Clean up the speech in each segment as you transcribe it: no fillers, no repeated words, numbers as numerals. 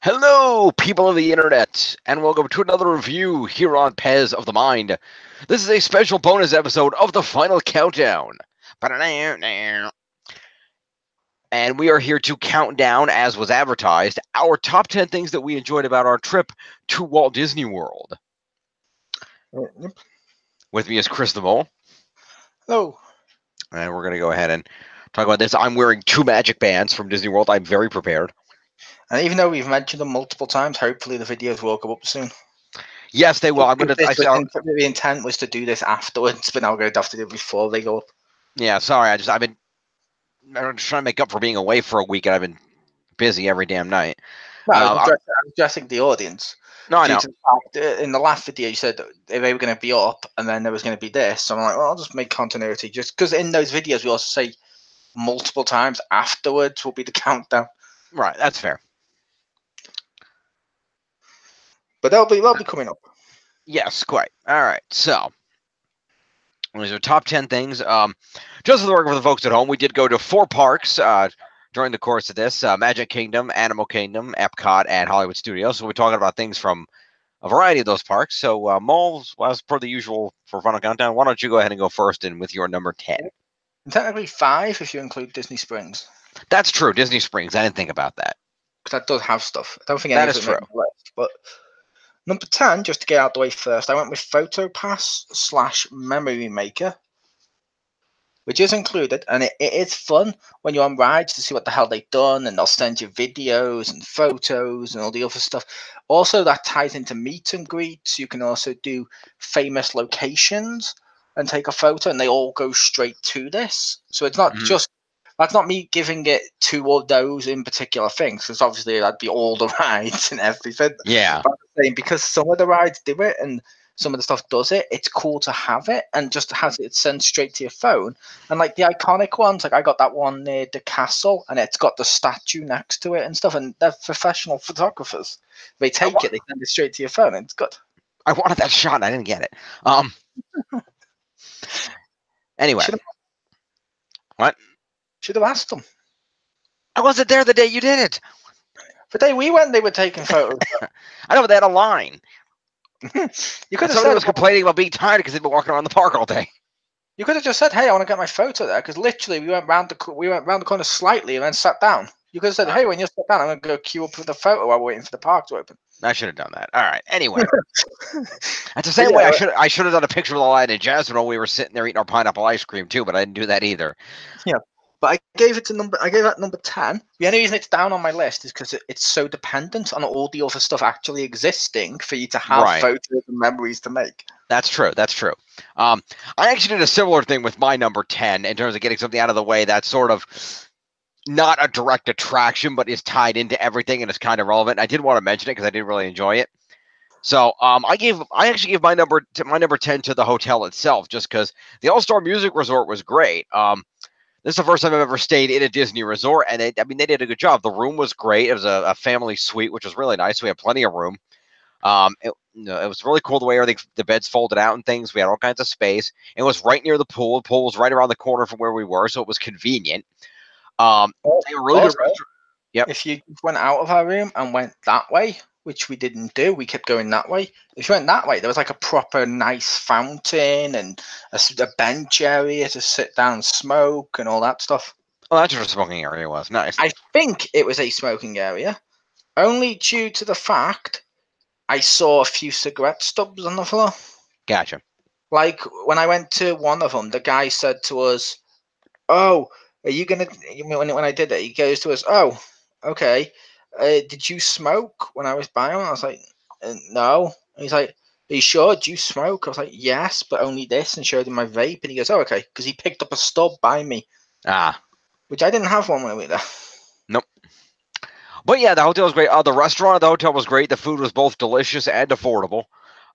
Hello, people of the internet, and welcome to another review here on Pez of the Mind. This is a special bonus episode of the final countdown. And we are here to count down, as was advertised, our top 10 things that we enjoyed about our trip to Walt Disney World. Yep. With me is Chris the Mole. Hello. And we're going to go ahead and talk about this. I'm wearing two magic bands from Disney World. I'm very prepared. And even though we've mentioned them multiple times, hopefully the videos will go up soon. Yes, they will. The intent was to do this afterwards, but now we're going to have to do it before they go up. Yeah, sorry. I'm just trying to make up for being away for a week, and I've been busy every damn night. No, I'm addressing the audience. No, I know. In the last video, you said they were going to be up, and then there was going to be this. So I'm like, well, I'll just make continuity, just because in those videos we also say multiple times afterwards will be the countdown. Right, that's fair. But they'll be coming up. Yes, quite. All right, so these are top 10 things. Just for the record for the folks at home, we did go to 4 parks during the course of this: Magic Kingdom, Animal Kingdom, Epcot, and Hollywood Studios. So we're talking about things from a variety of those parks. So, Moles, as per the usual for Final Countdown, why don't you go ahead and go first and with your number 10? And technically 5 if you include Disney Springs. That's true, Disney Springs. I didn't think about that. Because that does have stuff. I don't think that is true. List, but number 10, just to get out the way first, I went with PhotoPass / Memory Maker, which is included, and it is fun when you're on rides to see what the hell they've done, and they'll send you videos and photos and all the other stuff. Also, that ties into meet and greets. You can also do famous locations and take a photo, and they all go straight to this. So it's not just, that's not me giving it to all those in particular things, because obviously that'd be all the rides and everything. Yeah. But I'm saying because some of the rides do it and some of the stuff does it, it's cool to have it and just has it sent straight to your phone. And like the iconic ones, like I got that one near the castle and it's got the statue next to it and stuff, and they're professional photographers. They take it, they send it straight to your phone, and it's good. I wanted that shot and I didn't get it. Anyway. What? Should have asked them. I wasn't there the day you did it. The day we went, they were taking photos. I know, but they had a line. You could have Somebody was complaining about being tired because they'd been walking around the park all day. You could have just said, "Hey, I want to get my photo there," because literally we went round the corner slightly and then sat down. You could have said, "Hey, when you sit down, I'm going to go queue up for the photo while we're waiting for the park to open." I should have done that. All right. Anyway, that's the same way I should have done a picture with Lion and Jasmine while we were sitting there eating our pineapple ice cream too, but I didn't do that either. Yeah. But I gave that number 10. The only reason it's down on my list is because it's so dependent on all the other stuff actually existing for you to have photos and memories to make. That's true. That's true. I actually did a similar thing with my number 10 in terms of getting something out of the way that's sort of not a direct attraction, but is tied into everything and is kind of relevant. I did want to mention it because I did really enjoy it. So I actually gave my number 10 to the hotel itself, just because the All-Star Music Resort was great. This is the first time I've ever stayed in a Disney resort, and they did a good job. The room was great. It was a family suite, which was really nice. We had plenty of room. It was really cool the way the beds folded out and things. We had all kinds of space. It was right near the pool. The pool was right around the corner from where we were, so it was convenient. They were really good. Yep. If you went out of our room and went that way, which we didn't do, we kept going that way. If you went that way, there was like a proper nice fountain and a bench area to sit down and smoke and all that stuff. Well, that's what a smoking area was. Nice. I think it was a smoking area, only due to the fact I saw a few cigarette stubs on the floor. Gotcha. Like when I went to one of them, the guy said to us, "Oh, are you gonna?" When I did it, he goes to us, "Oh, okay. Did you smoke when I was by him?" I was like, "No." And he's like, "Are you sure? Do you smoke?" I was like, "Yes, but only this," and showed him my vape. And he goes, "Oh, okay," because he picked up a stub by me. Which I didn't have one when we were there. Nope. But yeah, the hotel was great. The restaurant at the hotel was great. The food was both delicious and affordable.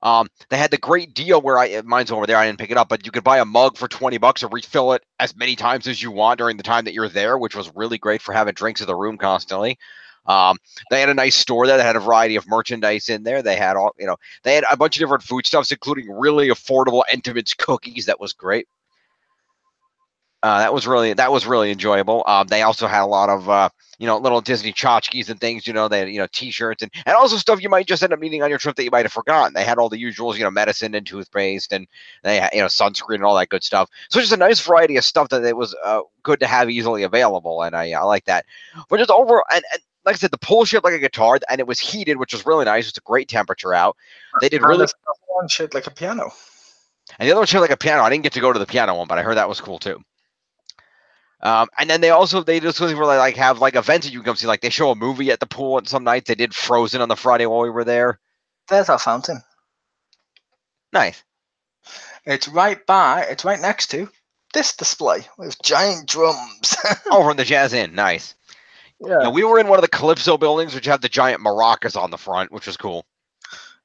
They had the great deal where mine's over there. I didn't pick it up, but you could buy a mug for $20 and refill it as many times as you want during the time that you're there, which was really great for having drinks in the room constantly. They had a nice store there that had a variety of merchandise in there. They had they had a bunch of different foodstuffs, including really affordable Entenmann's cookies. That was great. That was really enjoyable. They also had a lot of little Disney tchotchkes and things. They had, T-shirts and also stuff you might just end up needing on your trip that you might have forgotten. They had all the usuals, medicine and toothpaste, and they had, sunscreen and all that good stuff. So just a nice variety of stuff that it was good to have easily available, and I like that. But just over and like I said, the pool shaped like a guitar, and it was heated, which was really nice. It's a great temperature out. They did And really, the other one shaped like a piano. and the other one shaped like a piano. I didn't get to go to the piano one, but I heard that was cool too. And then they just really like have like events that you can come see. Like they show a movie at the pool on some nights. They did Frozen on the Friday while we were there. There's our fountain. Nice. It's right next to this display with giant drums. Oh, from the Jazz Inn. Nice. Yeah, we were in one of the Calypso buildings, which have the giant maracas on the front, which was cool.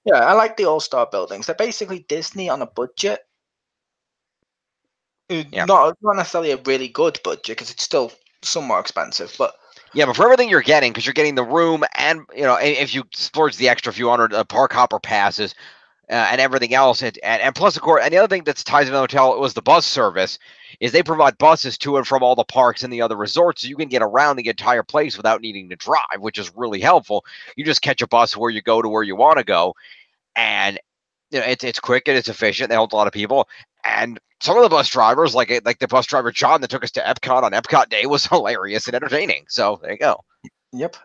Yeah, I like the All-Star buildings. They're basically Disney on a budget. Yeah. Not necessarily a really good budget because it's still somewhat expensive, but yeah, but for everything you're getting, because you're getting the room and if you splurge the extra few hundred park hopper passes and everything else, and plus of course, and the other thing that's ties in the hotel was the bus service. Is they provide buses to and from all the parks and the other resorts, so you can get around the entire place without needing to drive, which is really helpful. You just catch a bus where you go to where you want to go, and it's quick and it's efficient. They hold a lot of people, and some of the bus drivers, like the bus driver John that took us to Epcot on Epcot Day, was hilarious and entertaining. So there you go. Yep,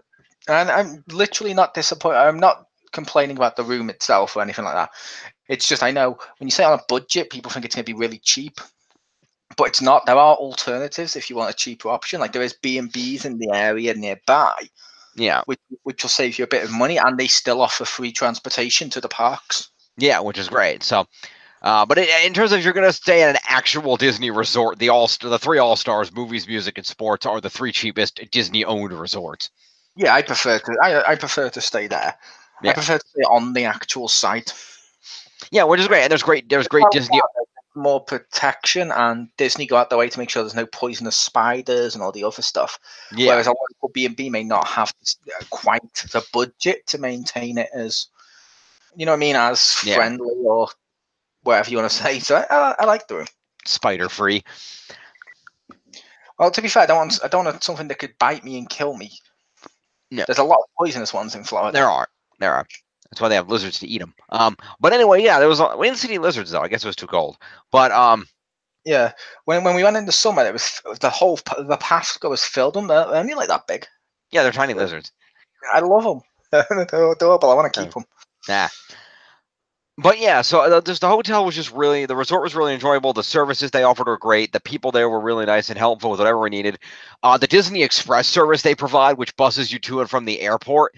and I'm literally not disappointed. I'm not complaining about the room itself or anything like that. It's just I know when you say on a budget, people think it's going to be really cheap, but it's not. There are alternatives if you want a cheaper option. Like there is B&Bs in the area nearby. Yeah, which will save you a bit of money, and they still offer free transportation to the parks. Yeah, which is great. So, but in terms of if you're going to stay at an actual Disney resort, the three All-Stars, movies, music, and sports are the three cheapest Disney-owned resorts. Yeah, I prefer to stay there. Yeah. I prefer to stay on the actual site. Yeah, which is great. And there's great Disney. More protection, and Disney go out their way to make sure there's no poisonous spiders and all the other stuff. Yeah. Whereas a local B&B may not have quite the budget to maintain it as, as friendly or whatever you want to say. So I like the room. Spider free. Well, to be fair, I don't want something that could bite me and kill me. No. There's a lot of poisonous ones in Florida. There are. That's why they have lizards to eat them. But anyway, yeah, we didn't see any lizards though. I guess it was too cold. But yeah, when we went in the summer, it was the path was filled them. They're only like that big. Yeah, they're tiny lizards. I love them. They're adorable. I want to keep them. Nah. But yeah, so the hotel was just the resort was really enjoyable. The services they offered were great. The people there were really nice and helpful with whatever we needed. The Disney Express service they provide, which buses you to and from the airport,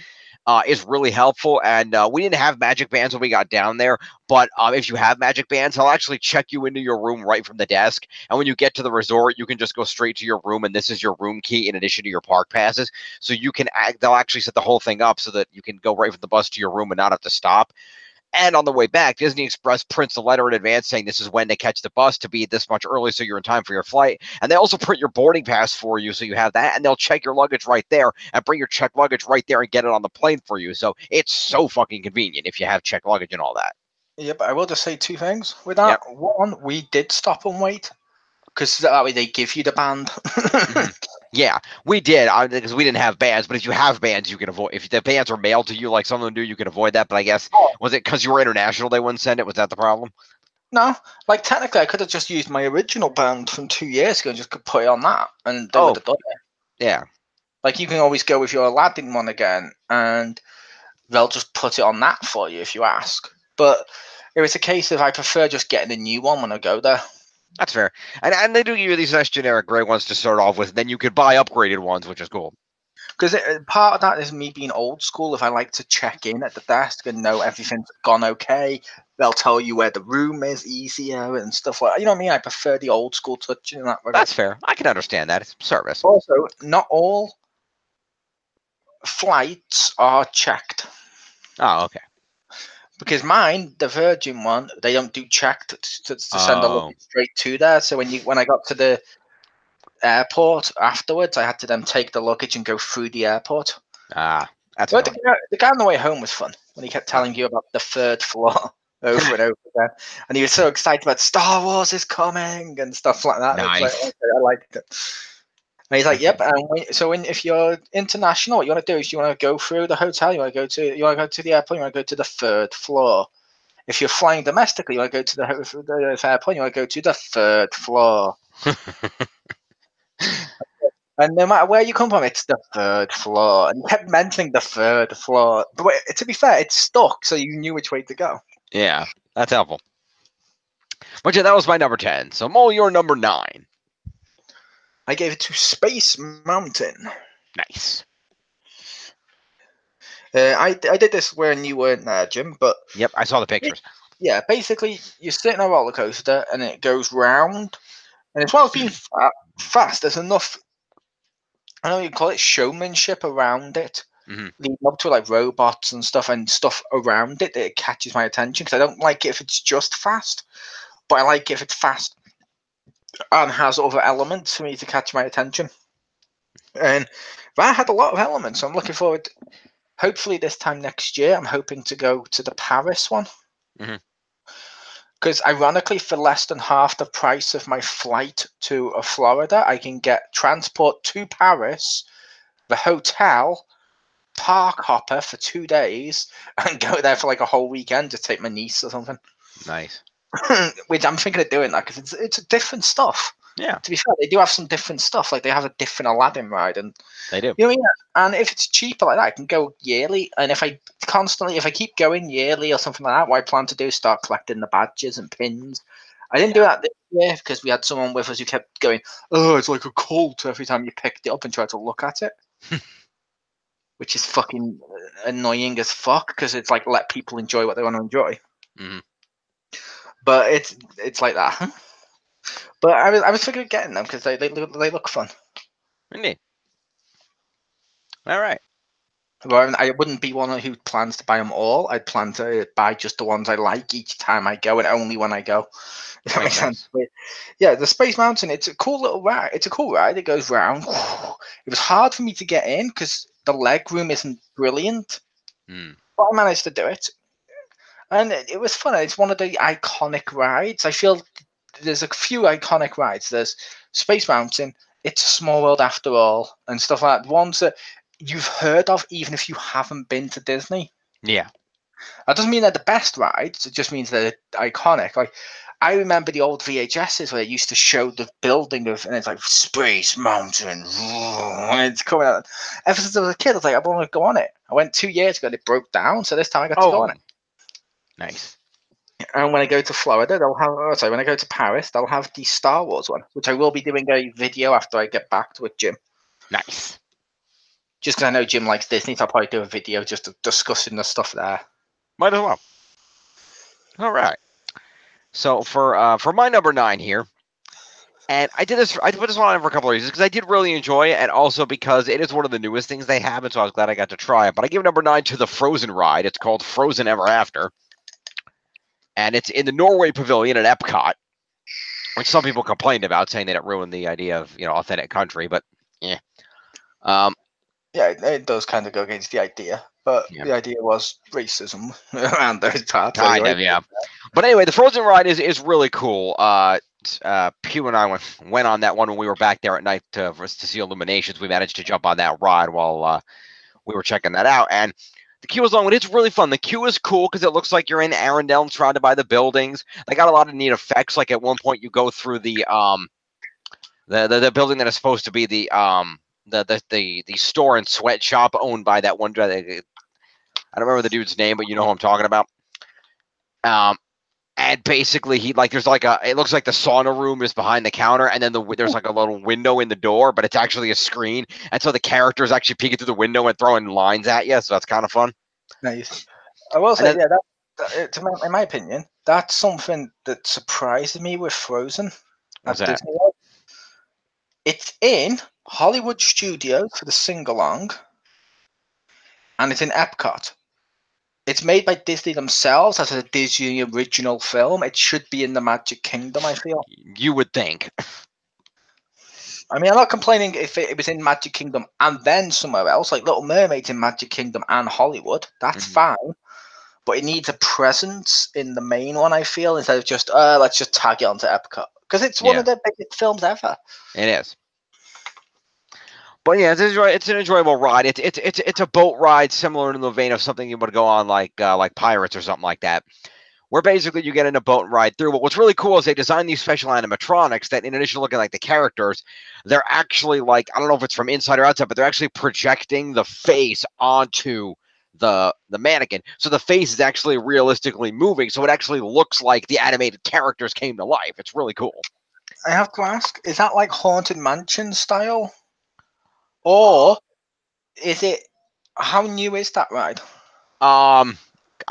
is really helpful. And we didn't have magic bands when we got down there, but if you have magic bands, they'll actually check you into your room right from the desk. And when you get to the resort, you can just go straight to your room, and this is your room key in addition to your park passes. So they'll actually set the whole thing up so that you can go right from the bus to your room and not have to stop. And on the way back, Disney Express prints a letter in advance saying this is when to catch the bus to be this much early so you're in time for your flight. And they also print your boarding pass for you so you have that. And they'll check your luggage right there and bring your checked luggage right there and get it on the plane for you. So it's so fucking convenient if you have checked luggage and all that. Yeah, but I will just say two things with that. Yep. One, we did stop and wait because that way they give you the band. Mm-hmm. Yeah, we did because we didn't have bands. But if you have bands, you can avoid. If the bands are mailed to you like some of them do, you can avoid that. But I guess was it because you were international they wouldn't send it? Was that the problem? No, like technically I could have just used my original band from 2 years ago and just could put it on that, and they would have done it. Yeah, like you can always go with your Aladdin one again, and they'll just put it on that for you if you ask. But if it's a case of I prefer just getting a new one when I go there. That's fair. And they do give you these nice generic gray ones to start off with. Then you could buy upgraded ones, which is cool. Because part of that is me being old school. If I like to check in at the desk and know everything's gone okay, they'll tell you where the room is easier and stuff like that. You know what I mean? I prefer the old school touch in that regard. That's fair. I can understand that. It's service. Also, not all flights are checked. Oh, okay. Because mine, the Virgin one, they don't do check to send a luggage straight to there. So when I got to the airport afterwards, I had to then take the luggage and go through the airport. That's but the guy on the way home was fun when he kept telling you about the third floor. over and over again. And he was so excited about Star Wars is coming and stuff like that. It's like, Nice. okay, I liked it. And he's like, That's "Yep." And if you're international, what you want to do is you want to go through the hotel. You want to go to the airport. You want to go to the 3rd floor. If you're flying domestically, you want to go to the airport. You want to go to the 3rd floor. And no matter where you come from, it's the 3rd floor. And he kept mentioning the 3rd floor. But to be fair, it's stuck, so you knew which way to go. Yeah, that's helpful. But yeah, that was my number 10. So Mo, your number 9. I gave it to Space Mountain. Nice. I did this when you weren't there, Jim. But Yep, I saw the pictures. yeah, basically, you sit in a roller coaster and it goes round. And as well as being fast, there's enough, I don't know, you call it showmanship around it. Mm-hmm. Leading up to like robots and stuff around it that it catches my attention. Because I don't like it if it's just fast, but I like it if it's fast and has other elements for me to catch my attention. And that had a lot of elements. So I'm looking forward. Hopefully, this time next year, I'm hoping to go to the Paris one. Because ironically, for less than half the price of my flight to Florida, I can get transport to Paris, the hotel, park hopper for 2 days, and go there for like a whole weekend to take my niece or something. Nice. Which I'm thinking of doing that because it's different stuff. Yeah. To be fair, they do have some different stuff. Like they have a different Aladdin ride, and they do. You know what I mean? And if it's cheaper like that, I can go yearly. And if I keep going yearly or something like that, what I plan to do is start collecting the badges and pins. I didn't do that this year because we had someone with us who kept going, "Oh, it's like a cult every time you picked it up and tried to look at it," which is fucking annoying as fuck because it's like let people enjoy what they want to enjoy. Mm-hmm. But it's like that. But I was thinking of getting them because they look fun. Indeed. All right. Well, I wouldn't be one who plans to buy them all. I'd plan to buy just the ones I like each time I go, and only when I go. If that makes sense. But yeah, the Space Mountain. It's a cool little ride. It's a cool ride. It goes round. It was hard for me to get in because the leg room isn't brilliant, but I managed to do it, and it was fun. It's one of the iconic rides. I feel there's a few iconic rides. There's Space Mountain. It's a Small World After All, and stuff like that. Ones that you've heard of, even if you haven't been to Disney. Yeah. That doesn't mean they're the best rides. It just means they're iconic. Like I remember the old VHSs where they used to show the building of, and it's like Space Mountain, and it's coming out. Ever since I was a kid, I was like, I want to go on it. I went 2 years ago, and it broke down, so this time I got to go on it. Nice. And when I go to Florida, when I go to Paris, they'll have the Star Wars one, which I will be doing a video after I get back to it, Jim. Nice. Just because I know Jim likes Disney, so I'll probably do a video just discussing the stuff there. Might as well. All right. So for my number 9 here, and I put this one on for a couple of reasons because I did really enjoy it, and also because it is one of the newest things they have, and so I was glad I got to try it. But I give number 9 to the Frozen ride. It's called Frozen Ever After, and it's in the Norway Pavilion at Epcot, which some people complained about, saying that it ruined the idea of authentic country. But yeah. Yeah, it does kind of go against the idea, but the idea was racism around those parts. Kind of, yeah. But anyway, the Frozen ride is really cool. Pew and I went on that one when we were back there at night to see Illuminations. We managed to jump on that ride while we were checking that out, and the queue was long, but it's really fun. The queue is cool because it looks like you're in Arendelle and surrounded by the buildings. They got a lot of neat effects. Like at one point, you go through the building that is supposed to be the store and sweatshop owned by that one guy. I don't remember the dude's name, but you know who I'm talking about. And basically, it looks like the sauna room is behind the counter, and then there's like a little window in the door, but it's actually a screen, and so the characters actually peeking through the window and throwing lines at you. So that's kind of fun. Nice. I will say, in my opinion, that's something that surprises me with Frozen at Disney World. It's in Hollywood Studios for the sing-along, and it's in Epcot. It's made by Disney themselves as a Disney original film. It should be in the Magic Kingdom, I feel. You would think. I mean, I'm not complaining if it was in Magic Kingdom and then somewhere else, like Little Mermaid's in Magic Kingdom and Hollywood. That's fine. but it needs a presence in the main one, I feel, instead of just let's just tag it onto Epcot, because it's one Yeah, of the biggest films ever. it is. But yeah, it's an enjoyable ride. It's a boat ride similar in the vein of something you would go on like Pirates or something like that, where basically you get in a boat and ride through. But what's really cool is they designed these special animatronics that, in addition to looking like the characters, they're actually like, I don't know if it's from inside or outside, but they're actually projecting the face onto the mannequin. So the face is actually realistically moving. So it actually looks like the animated characters came to life. It's really cool. I have to ask, is that like Haunted Mansion style? Or is it, how new is that ride? I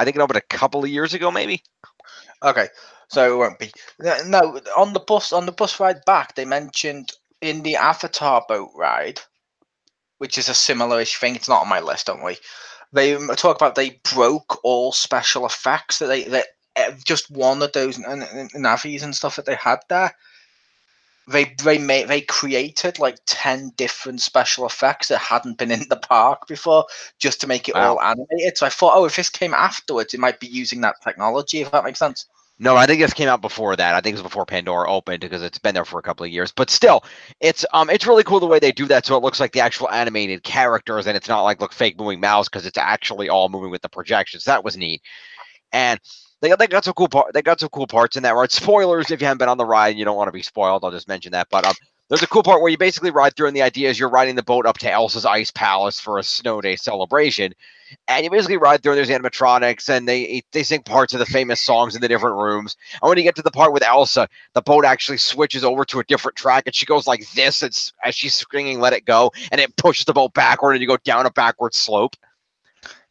think it opened a couple of years ago, maybe. Okay, so it won't be. No, on the bus ride back, they mentioned in the Avatar boat ride, which is a similar-ish thing. It's not on my list, don't we? They talk about they broke all special effects that just one of those navies and stuff that they had there. They created like 10 different special effects that hadn't been in the park before, just to make it Wow. all animated. So I thought, oh, if this came afterwards, it might be using that technology. If that makes sense. No, I think this came out before that. I think it was before Pandora opened because it's been there for a couple of years. But still, it's really cool the way they do that, so it looks like the actual animated characters, and it's not like look fake moving mouths because it's actually all moving with the projections. That was neat, and they got some cool they got some cool parts in that ride. Spoilers if you haven't been on the ride and you don't want to be spoiled, I'll just mention that. But there's a cool part where you basically ride through, and the idea is you're riding the boat up to Elsa's ice palace for a snow day celebration. And you basically ride through, and there's animatronics, and they sing parts of the famous songs in the different rooms. And when you get to the part with Elsa, the boat actually switches over to a different track, and she goes like this as she's screaming, "Let it go!" And it pushes the boat backward, and you go down a backward slope.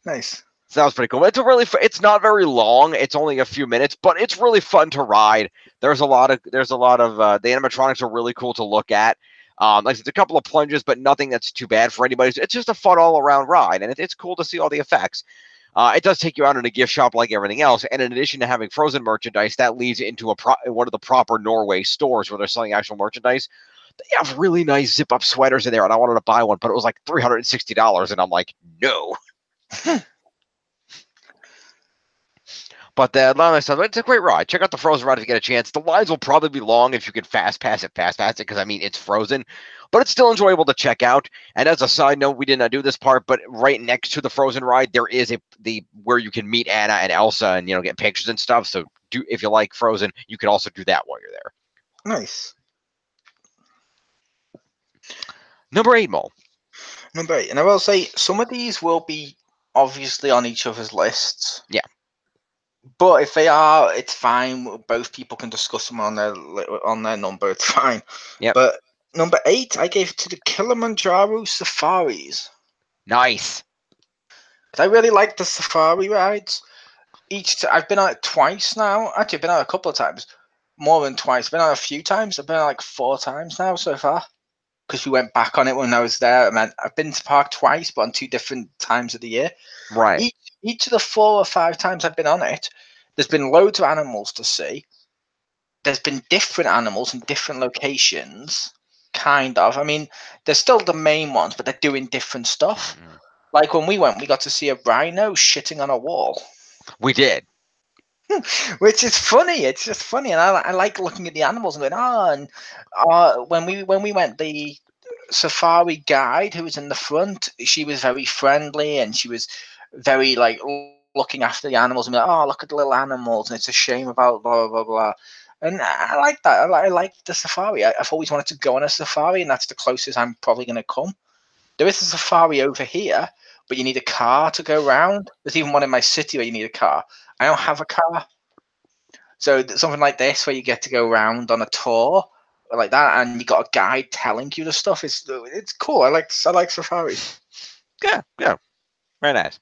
Nice. So that was pretty cool. It's not very long. It's only a few minutes, but it's really fun to ride. There's a lot of the animatronics are really cool to look at. Like it's a couple of plunges, but nothing that's too bad for anybody. It's just a fun all around ride, and it's cool to see all the effects. It does take you out in a gift shop like everything else, and in addition to having Frozen merchandise, that leads into one of the proper Norway stores where they're selling actual merchandise. They have really nice zip up sweaters in there, and I wanted to buy one, but it was like $360, and I'm like, no. But it's a great ride. Check out the Frozen ride if you get a chance. The lines will probably be long if you can fast pass it, because I mean it's Frozen, but it's still enjoyable to check out. And as a side note, we did not do this part, but right next to the Frozen ride, there is where you can meet Anna and Elsa and get pictures and stuff. So if you like Frozen, you can also do that while you're there. Nice. Number 8, Mo. Number 8, and I will say some of these will be obviously on each other's lists. Yeah. But if they are, it's fine. Both people can discuss them on their number. It's fine. Yep. But number 8, I gave it to the Kilimanjaro Safaris. Nice. I really like the safari rides. I've been on it twice now. Actually, I've been on it a couple of times. More than twice. I've been on it a few times. I've been on it like 4 times now so far. Because we went back on it when I was there. I've been to the park twice, but on 2 different times of the year. Right. Each of the 4 or 5 times I've been on it, there's been loads of animals to see. There's been different animals in different locations, kind of. I mean, there's still the main ones, but they're doing different stuff. Mm-hmm. Like when we went, we got to see a rhino shitting on a wall. We did. Which is funny. It's just funny, and I like looking at the animals and going, when we went, the safari guide who was in the front, she was very friendly, and she was very like looking after the animals and be like, oh, look at the little animals, and it's a shame about blah blah blah. And I like that. I like the safari. I've always wanted to go on a safari, and that's the closest I'm probably going to come. There is a safari over here, but you need a car to go around. There's even one in my city where you need a car. I don't have a car. So something like this where you get to go around on a tour like that, and you got a guide telling you the stuff. It's cool. I like safaris. Yeah. Very nice.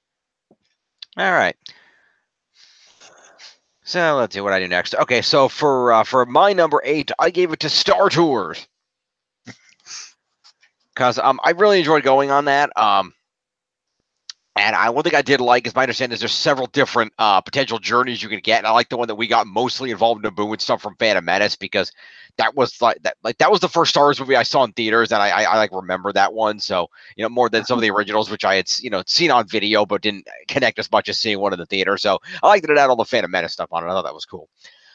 All right. So let's see what I do next. Okay, so for my number 8, I gave it to Star Tours. Because I really enjoyed going on that. And one thing I did like is my understanding is there's several different potential journeys you can get. And I like the one that we got mostly involved in Naboo and stuff from Phantom Menace because that was that was the first Star Wars movie I saw in theaters, and I like remember that one. So more than some of the originals, which I had seen on video but didn't connect as much as seeing one in the theater. So I liked that it had all the Phantom Menace stuff on it. I thought that was cool.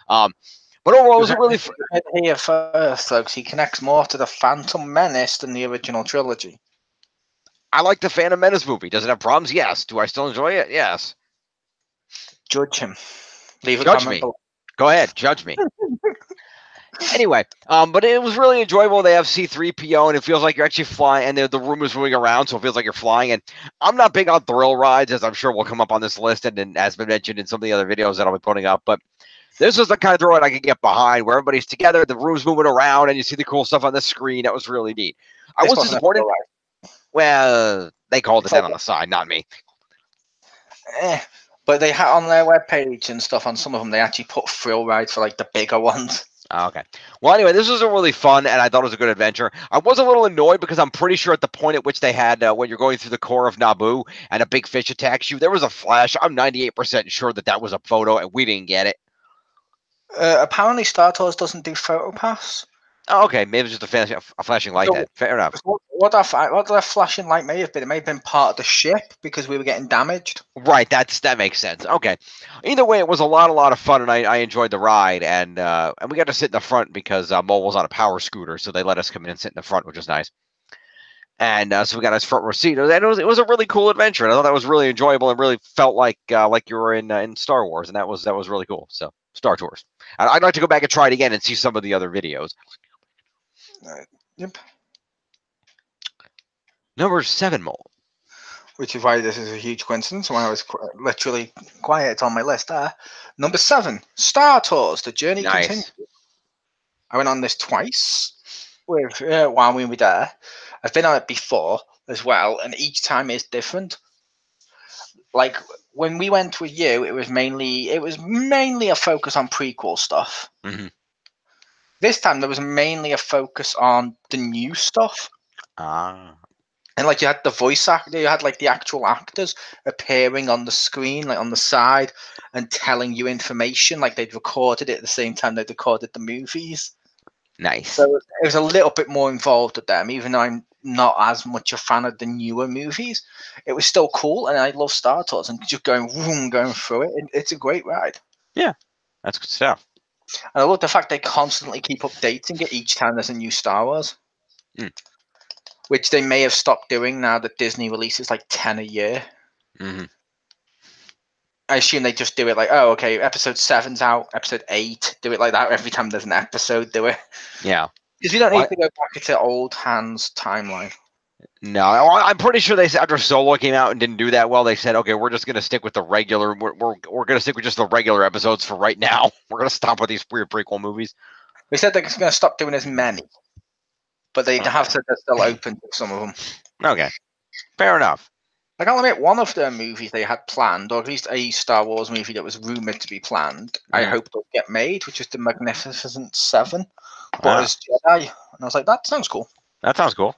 But overall, it was a really here first, folks. He connects more to the Phantom Menace than the original trilogy. I like the Phantom Menace movie. Does it have problems? Yes. Do I still enjoy it? Yes. Judge him. Leave a Judge comment me. below. Go ahead. Judge me. Anyway, but it was really enjoyable. They have C-3PO, and it feels like you're actually flying, and the room is moving around, so it feels like you're flying. And I'm not big on thrill rides, as I'm sure will come up on this list, and has been mentioned in some of the other videos that I'll be putting up. But this was the kind of thrill ride I could get behind, where everybody's together, the room's moving around, and you see the cool stuff on the screen. That was really neat. I was disappointed. Well, they called it that on the side, not me. But they had on their webpage and stuff, on some of them, they actually put thrill rides for like the bigger ones. Okay. Well, anyway, this was a really fun, and I thought it was a good adventure. I was a little annoyed because I'm pretty sure at the point at which they had, when you're going through the core of Naboo and a big fish attacks you, there was a flash. I'm 98% sure that was a photo, and we didn't get it. Apparently, Star Tours doesn't do photo pass. Oh, okay. Maybe it's just a flashing light then. Fair enough. What that flashing light may have been, it may have been part of the ship because we were getting damaged. Right, that makes sense. Okay. Either way, it was a lot of fun, and I enjoyed the ride, and we got to sit in the front because Mole was on a power scooter, so they let us come in and sit in the front, which was nice. And so we got a front row seat, and it was a really cool adventure. And I thought that was really enjoyable, and really felt like you were in Star Wars, and that was really cool. So Star Tours. I'd like to go back and try it again and see some of the other videos. Yep. Number 7, Mole. Which is why this is a huge coincidence. When I was literally quiet, it's on my list there. Number 7, Star Tours: The Journey Continues. I went on this twice while we were there. I've been on it before as well, and each time is different. Like when we went with you, it was mainly a focus on prequel stuff. Mm-hmm. This time there was mainly a focus on the new stuff. And like you had the voice actor, you had like the actual actors appearing on the screen, like on the side, and telling you information. Like they'd recorded it at the same time they'd recorded the movies. Nice. So it was a little bit more involved with them, even though I'm not as much a fan of the newer movies. It was still cool, and I love Star Tours, and just going through it. It's a great ride. Yeah, that's good stuff. And I love the fact they constantly keep updating it each time there's a new Star Wars. Which they may have stopped doing now that Disney releases like 10 a year. Mm-hmm. I assume they just do it like, oh, okay, episode 7's out, episode 8, do it like that every time there's an episode, do it. Yeah. Because you don't need to go back into old Han's timeline. No, I'm pretty sure they said after Solo came out and didn't do that well, they said, okay, we're just going to stick with the regular, we're going to stick with just the regular episodes for right now. We're going to stop with these weird prequel movies. They said they're going to stop doing as many. But they have said they're still open to some of them. Okay. Fair enough. Like, I'll admit, one of their movies they had planned, or at least a Star Wars movie that was rumored to be planned, I hope they'll get made, which is the Magnificent Seven. But as Jedi. And I was like, that sounds cool. That sounds cool.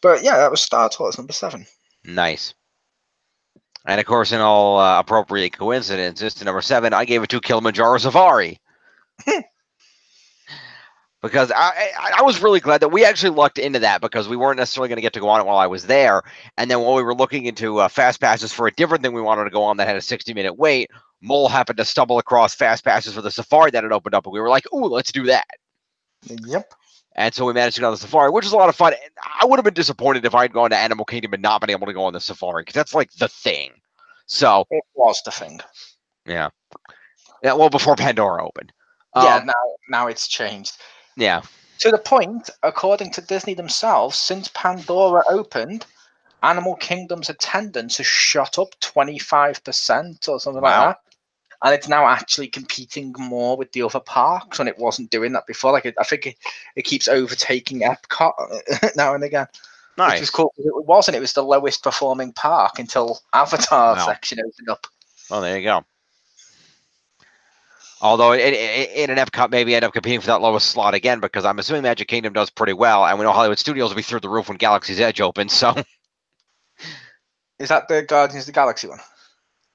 But yeah, that was Star Tours number 7. Nice. And of course, in all appropriate coincidences, to number 7, I gave it to Kilimanjaro Safari. Because I was really glad that we actually lucked into that because we weren't necessarily going to get to go on it while I was there. And then while we were looking into fast passes for a different thing we wanted to go on that had a 60-minute wait, Mole happened to stumble across fast passes for the Safari that had opened up. And we were like, ooh, let's do that. Yep. And so we managed to go on the Safari, which was a lot of fun. I would have been disappointed if I had gone to Animal Kingdom and not been able to go on the Safari because that's like the thing. So it was the thing. Yeah. Yeah. Well, before Pandora opened. Yeah. Now it's changed. Yeah. To the point, according to Disney themselves, since Pandora opened, Animal Kingdom's attendance has shot up 25% or something like that. And it's now actually competing more with the other parks, and it wasn't doing that before. Like I think it keeps overtaking Epcot now and again. Nice. Which was cool. It wasn't. It was the lowest performing park until Avatar section opened up. Well, there you go. Although in an Epcot maybe end up competing for that lowest slot again because I'm assuming Magic Kingdom does pretty well, and we know Hollywood Studios will be through the roof when Galaxy's Edge opens. So Is that the Guardians of the Galaxy one?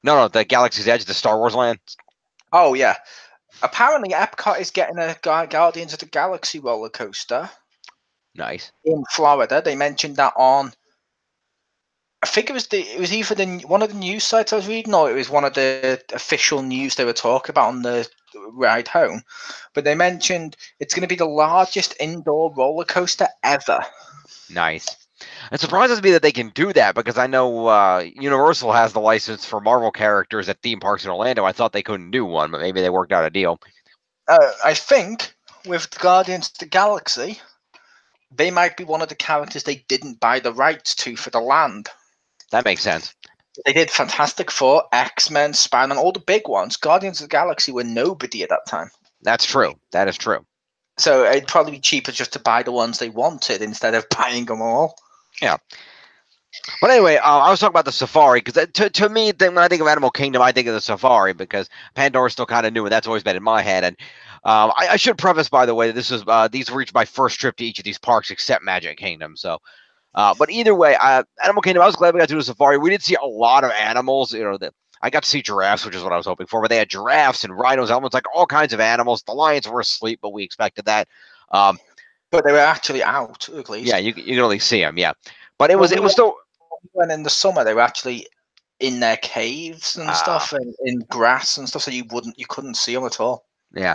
No, the Galaxy's Edge, the Star Wars land. Oh yeah. Apparently, Epcot is getting a Guardians of the Galaxy roller coaster Nice. in Florida. They mentioned that on. I think it was either one of the news sites I was reading, or it was one of the official news they were talking about on the ride home. But they mentioned it's going to be the largest indoor roller coaster ever. Nice. It surprises me that they can do that because I know Universal has the license for Marvel characters at theme parks in Orlando. I thought they couldn't do one, but maybe they worked out a deal. I think with Guardians of the Galaxy, they might be one of the characters they didn't buy the rights to for the land. That makes sense. They did Fantastic Four, X-Men, Spider-Man, all the big ones. Guardians of the Galaxy were nobody at that time. That's true. That is true. So it'd probably be cheaper just to buy the ones they wanted instead of buying them all. Yeah. But anyway, I was talking about the safari because to me, when I think of Animal Kingdom, I think of the safari because Pandora's still kind of new, and that's always been in my head. And I should preface, by the way, that this is these reached my first trip to each of these parks except Magic Kingdom. So, but either way, Animal Kingdom, I was glad we got to do the safari. We did see a lot of animals. I got to see giraffes, which is what I was hoping for. But they had giraffes and rhinos, elephants, like all kinds of animals. The lions were asleep, but we expected that. But they were actually out, at least. Yeah, you can only see them. Yeah, but it was still. When in the summer they were actually in their caves and stuff, and in grass and stuff, so you couldn't see them at all. Yeah,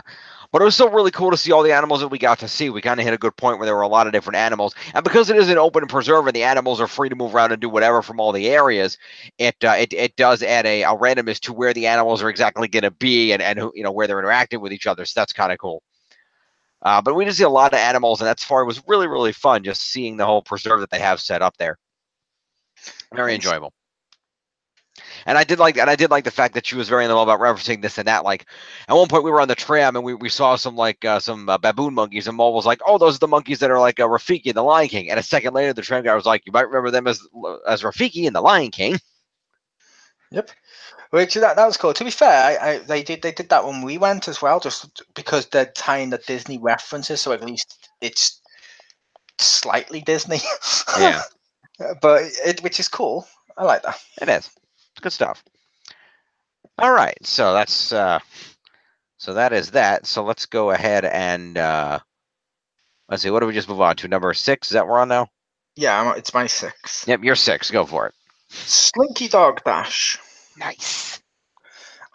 but it was still really cool to see all the animals that we got to see. We kind of hit a good point where there were a lot of different animals, and because it is an open preserve and the animals are free to move around and do whatever from all the areas, it does add a randomness to where the animals are exactly going to be and where they're interacting with each other. So that's kind of cool. But we did see a lot of animals, and that safari was really, really fun just seeing the whole preserve that they have set up there. Very enjoyable. And I did like the fact that she was very in the know about referencing this and that. Like at one point we were on the tram and we saw some baboon monkeys, and Mo was like, "Oh, those are the monkeys that are like Rafiki in the Lion King." And a second later, the tram guy was like, "You might remember them as Rafiki in the Lion King." Yep. Which that was cool. To be fair, they did that when we went as well, just because they're tying the Disney references, so at least it's slightly Disney. Yeah. But which is cool. I like that. It is. It's good stuff. All right, so that's so that is that. So let's go ahead and let's see. What do we just move on to? Number 6. Is that we're on now? Yeah, it's my 6. Yep, you're 6. Go for it. Slinky Dog Dash. Nice.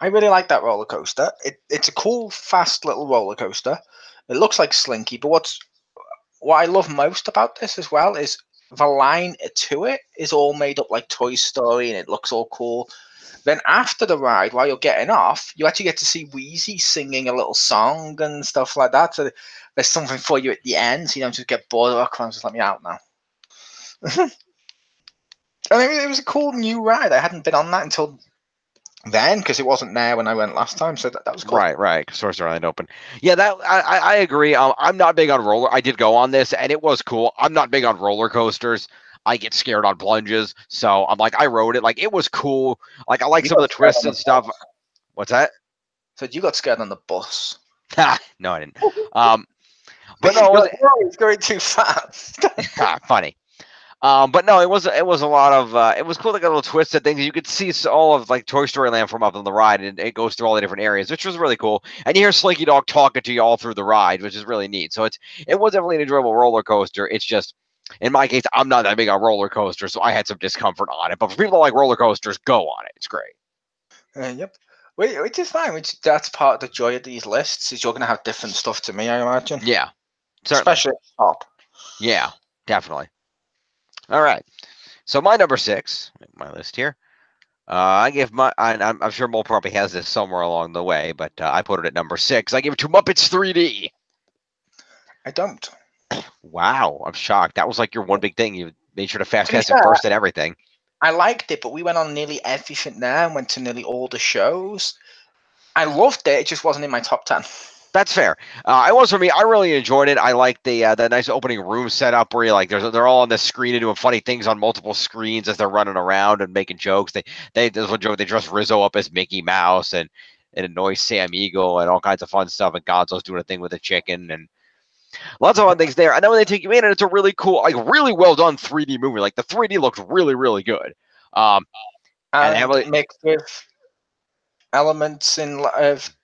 I really like that roller coaster. It's a cool, fast little roller coaster. It looks like Slinky, but what I love most about this as well is the line to it is all made up like Toy Story, and it looks all cool. Then after the ride, while you're getting off, you actually get to see Wheezy singing a little song and stuff like that. So there's something for you at the end, so you don't just get bored. Oh, come on, just let me out now. And it was a cool new ride. I hadn't been on that until then because it wasn't there when I went last time, so that was cool. Right. Stores are only open. Yeah, that I agree. I'm not big on roller. I did go on this, and it was cool. I'm not big on roller coasters. I get scared on plunges, so I'm like, I rode it. Like it was cool. Like I like some of the twists and stuff. What's that? So you got scared on the bus? No, I didn't. But no, it's going too fast. Funny. But no, it was a lot of it was cool. They got little twisted things. You could see all of like Toy Story Land from up on the ride, and it goes through all the different areas, which was really cool. And you hear Slinky Dog talking to you all through the ride, which is really neat. So it was definitely an enjoyable roller coaster. It's just in my case, I'm not that big on roller coasters, so I had some discomfort on it. But for people that like roller coasters, go on it. It's great. Yep. Which is fine. That's part of the joy of these lists. Is you're going to have different stuff to me, I imagine. Yeah, certainly. Especially at the top. Yeah, definitely. All right. So my number 6, my list here. I give I'm sure Mole probably has this somewhere along the way, but I put it at number 6. I give it to Muppets 3D. I don't. Wow, I'm shocked. That was like your one big thing. You made sure to fast pass it first and everything. I liked it, but we went on nearly everything there and went to nearly all the shows. I loved it. It just wasn't in my top 10. That's fair. It was for me. I really enjoyed it. I like the nice opening room setup where they're all on the screen and doing funny things on multiple screens as they're running around and making jokes. There's one joke they dress Rizzo up as Mickey Mouse and annoy Sam Eagle and all kinds of fun stuff. And Gonzo's doing a thing with a chicken and lots of fun things there. And then when they take you in, and it's a really cool, like really well done 3D movie. Like the 3D looks really, really good. Um, and And heavily, mixed with elements of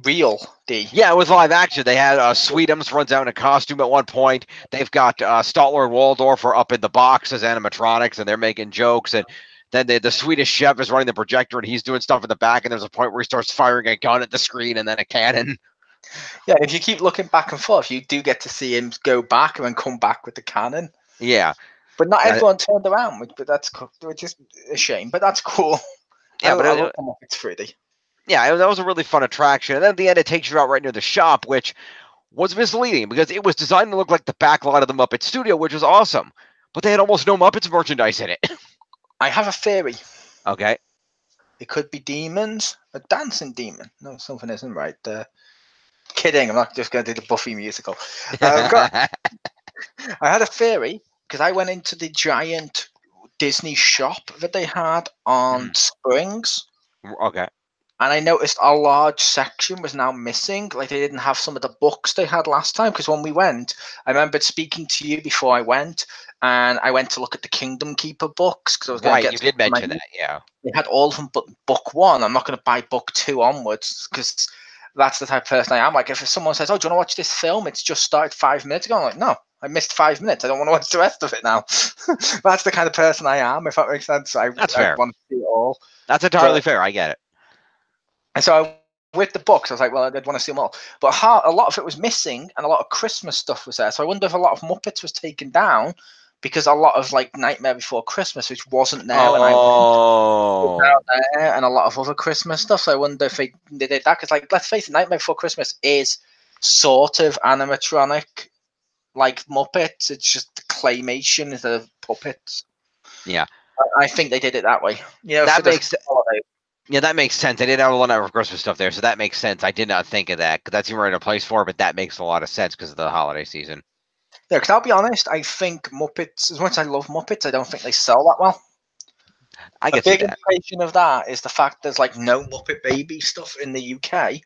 real D. yeah, it was live action. They had Sweetums runs out in a costume at one point. They've got Statler and Waldorf are up in the box as animatronics, and they're making jokes. And then the Swedish chef is running the projector, and he's doing stuff in the back. And there's a point where he starts firing a gun at the screen and then a cannon. Yeah, if you keep looking back and forth, you do get to see him go back and then come back with the cannon. Yeah, But not yeah, everyone turned around, which is a shame. But that's cool. yeah. I But love the Muppets 3D. yeah, that was a really fun attraction. And then at the end, it takes you out right near the shop, which was misleading because it was designed to look like the back lot of the Muppet Studio, which was awesome. But they had almost no Muppets merchandise in it. I have a theory. Okay. It could be demons, a dancing demon. No, something isn't right. Kidding. I'm not just going to do the Buffy musical. I had a theory because I went into the giant Disney shop that they had on Springs. Okay. And I noticed a large section was now missing. Like they didn't have some of the books they had last time. Because when we went, I remembered speaking to you before I went, and I went to look at the Kingdom Keeper books because I was going to Right, get. you did mention that, yeah. They had all of them, but book one. I'm not going to buy book two onwards because that's the type of person I am. Like if someone says, "Oh, do you want to watch this film? It's just started 5 minutes ago," I'm like, "No, I missed 5 minutes. I don't want to watch the rest of it now." That's the kind of person I am. If that makes sense, That's I fair. want to see it all. That's entirely fair. I get it. And so with the books, I was like, well, I'd want to see them all. But a lot of it was missing, and a lot of Christmas stuff was there. So I wonder if a lot of Muppets was taken down because a lot of like Nightmare Before Christmas, which wasn't there when I went, was out there, and a lot of other Christmas stuff. So I wonder if they did that because, like, let's face it, Nightmare Before Christmas is sort of animatronic, like Muppets. It's just claymation instead of puppets. Yeah. I think they did it that way. You know, That for the makes holiday. Yeah, that makes sense. I did have a lot of Christmas stuff there, so that makes sense. I did not think of that because that's even right in a place for it, but that makes a lot of sense because of the holiday season. Yeah, because I'll be honest, I think Muppets, as much as I love Muppets, I don't think they sell that well. I A can see big that. implication of that is the fact there's like no Muppet Baby stuff in the UK.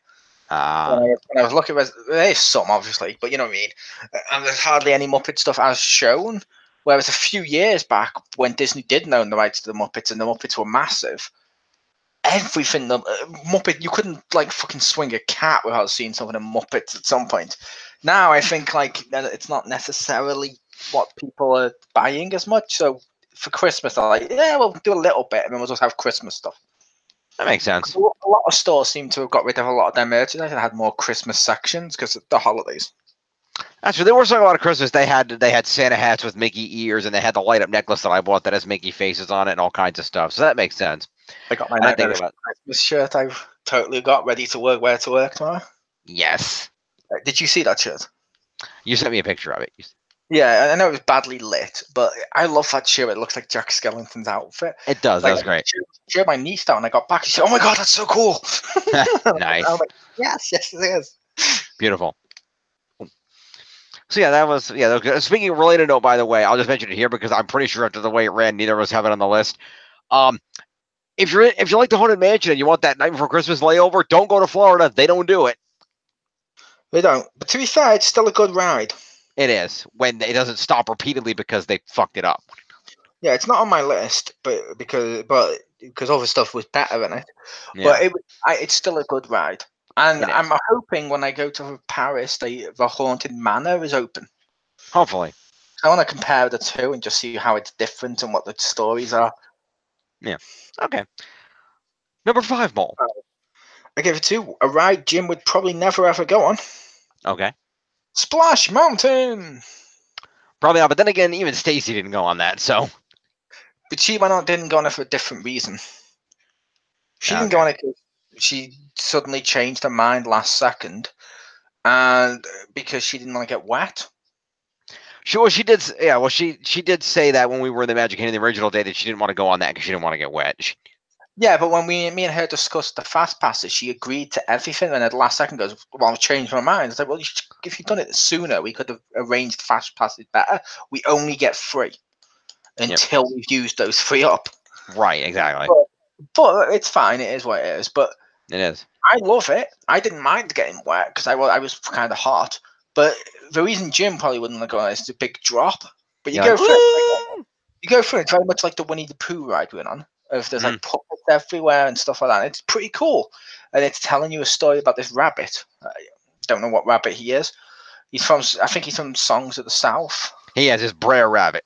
When I was looking, there is some obviously, but you know what I mean. And there's hardly any Muppet stuff as shown. Whereas a few years back, when Disney did own the rights to the Muppets and the Muppets were massive, everything the Muppet, you couldn't like fucking swing a cat without seeing something in Muppets at some point. Now I think like it's not necessarily what people are buying as much. So for Christmas, I'm like, yeah, we'll do a little bit, and then we'll just have Christmas stuff. That makes sense. A lot of stores seem to have got rid of a lot of their merchandise and had more Christmas sections because of the holidays. Actually, they were selling a lot of Christmas. They had Santa hats with Mickey ears, and they had the light up necklace that I bought that has Mickey faces on it and all kinds of stuff. So that makes sense. I got my I think about Christmas shirt. I've totally got ready to wear to work tomorrow. yes. Did you see that shirt? You sent me a picture of it. Yeah, I know it was badly lit, but I love that shirt. It looks like Jack Skellington's outfit. It does. Like, That was great. Showed my niece down. When I got back. She said, "Oh my god, that's so cool!" Nice. I was like, yes, it is. Beautiful. So yeah, that was Speaking of related note, by the way, I'll just mention it here because I'm pretty sure after the way it ran, neither of us have it on the list. If you like the Haunted Mansion and you want that Night Before Christmas layover, don't go to Florida. They don't do it. They don't. But to be fair, it's still a good ride. It is when it doesn't stop repeatedly because they fucked it up. Yeah, it's not on my list, but because other stuff was better than it. Yeah. But it's still a good ride. And It is. I'm hoping when I go to Paris, the Haunted Manor is open. Hopefully. I want to compare the two and just see how it's different and what the stories are. Yeah. Okay. Number 5, Mole. I give it a ride Jim would probably never ever go on. Okay. Splash Mountain. Probably not, but then again, even Stacy didn't go on that, so. But she didn't go on it for a different reason. She didn't go on it because she suddenly changed her mind last second, and because she didn't want to get wet. She did. Yeah, well, she did say that when we were in the Magic Kingdom the original day that she didn't want to go on that because she didn't want to get wet. Yeah, but when me and her discussed the fast passes, she agreed to everything, and at the last second goes, "Well, I've changed my mind." I was like, "Well, if you'd done it sooner, we could have arranged fast passes better. We only get 3 until we've used those 3 up." Right, exactly. But it's fine. It is what it is. But it is. I love it. I didn't mind getting wet because I was kind of hot. But the reason Jim probably wouldn't go on is a big drop. But you go for it. You go through it, it's very much like the Winnie the Pooh ride we went on. If there's Mhm. like puppets everywhere and stuff like that. It's pretty cool. And it's telling you a story about this rabbit. I don't know what rabbit he is. I think he's from Songs of the South. He has his Brer Rabbit.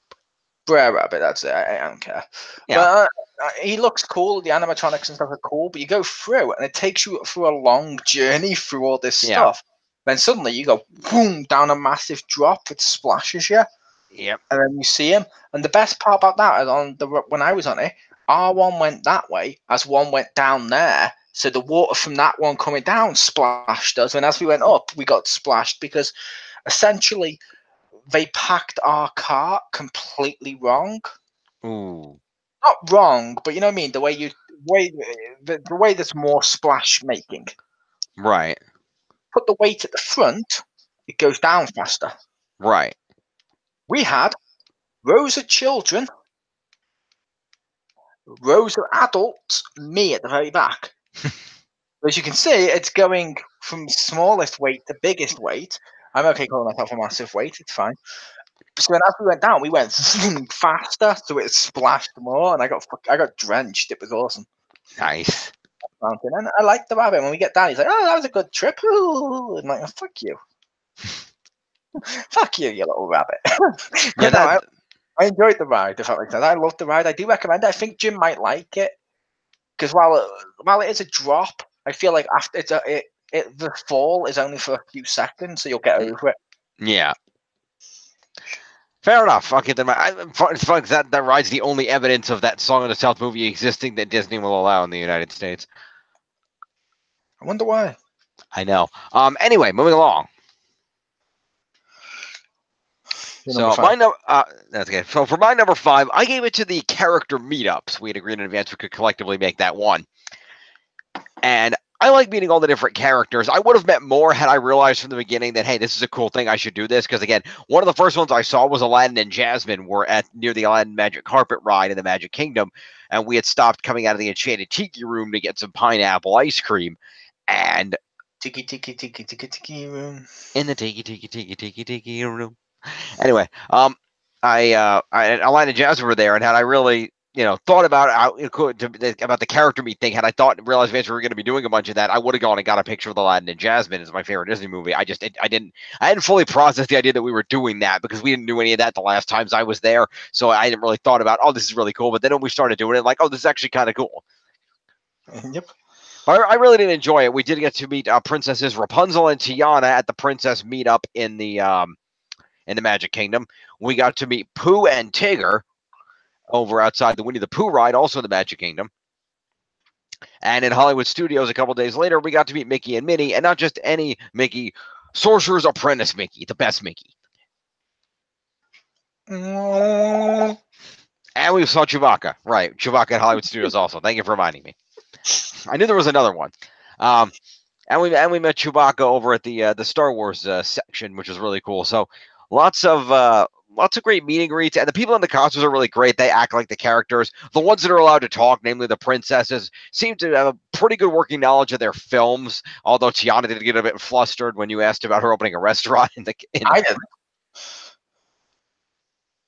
Brer Rabbit, that's it. I don't care. Yeah. But he looks cool. The animatronics and stuff are cool. But you go through and it takes you through a long journey through all this Yeah. stuff. Then suddenly you go boom down a massive drop. It splashes you, Yep. and then you see him. And the best part about that is when I was on it, R1 went that way as one went down there. So the water from that one coming down splashed us, and as we went up, we got splashed because essentially they packed our cart completely wrong. Ooh. Not wrong, but you know what I mean. The way that's more splash making. Right. Put the weight at the front, it goes down faster. Right. We had rows of children, rows of adults, me at the very back. As you can see, it's going from smallest weight to biggest weight. I'm okay calling myself a massive weight, it's fine. So then as we went down, we went faster, so it splashed more, and I got drenched. It was awesome. Nice. Mountain, and I like the rabbit. When we get down, he's like, "Oh, that was a good trip." Ooh. I'm like, oh, "Fuck you, fuck you, you little rabbit." Yeah. No, I enjoyed the ride. If that makes sense, I loved the ride. I do recommend it. I think Jim might like it because while it is a drop, I feel like after the fall is only for a few seconds, so you'll get over it. Yeah. Fair enough. Okay, then it's fun 'cause that ride's the only evidence of that Song of the South movie existing that Disney will allow in the United States. I wonder why. I know. Anyway, moving along. So that's okay. So for my number 5, I gave it to the character meetups. We had agreed in advance we could collectively make that one. And I like meeting all the different characters. I would have met more had I realized from the beginning that, hey, this is a cool thing. I should do this. Because, again, one of the first ones I saw was Aladdin and Jasmine were near the Aladdin Magic Carpet ride in the Magic Kingdom. And we had stopped coming out of the Enchanted Tiki room to get some pineapple ice cream. And Tiki room. in the tiki room. Anyway, Aladdin and Jasmine were there, and had I really thought about about the character meet thing, had I realized we were going to be doing a bunch of that, I would have gone and got a picture of Aladdin and Jasmine as my favorite Disney movie. I hadn't fully processed the idea that we were doing that because we didn't do any of that the last times I was there, so I hadn't really thought about, oh, this is really cool. But then when we started doing it, like, oh, this is actually kind of cool. Yep. But I really did enjoy it. We did get to meet Princesses Rapunzel and Tiana at the Princess Meetup in the Magic Kingdom. We got to meet Pooh and Tigger over outside the Winnie the Pooh ride, also in the Magic Kingdom. And in Hollywood Studios a couple days later, we got to meet Mickey and Minnie, and not just any Mickey, Sorcerer's Apprentice Mickey, the best Mickey. And we saw Chewbacca, right? Chewbacca at Hollywood Studios also. Thank you for reminding me. I knew there was another one. And we met Chewbacca over at the Star Wars section, which was really cool. So lots of great meet and greets, and the people in the costumes are really great. They act like the characters. The ones that are allowed to talk, namely the princesses, seem to have a pretty good working knowledge of their films. Although Tiana did get a bit flustered when you asked about her opening a restaurant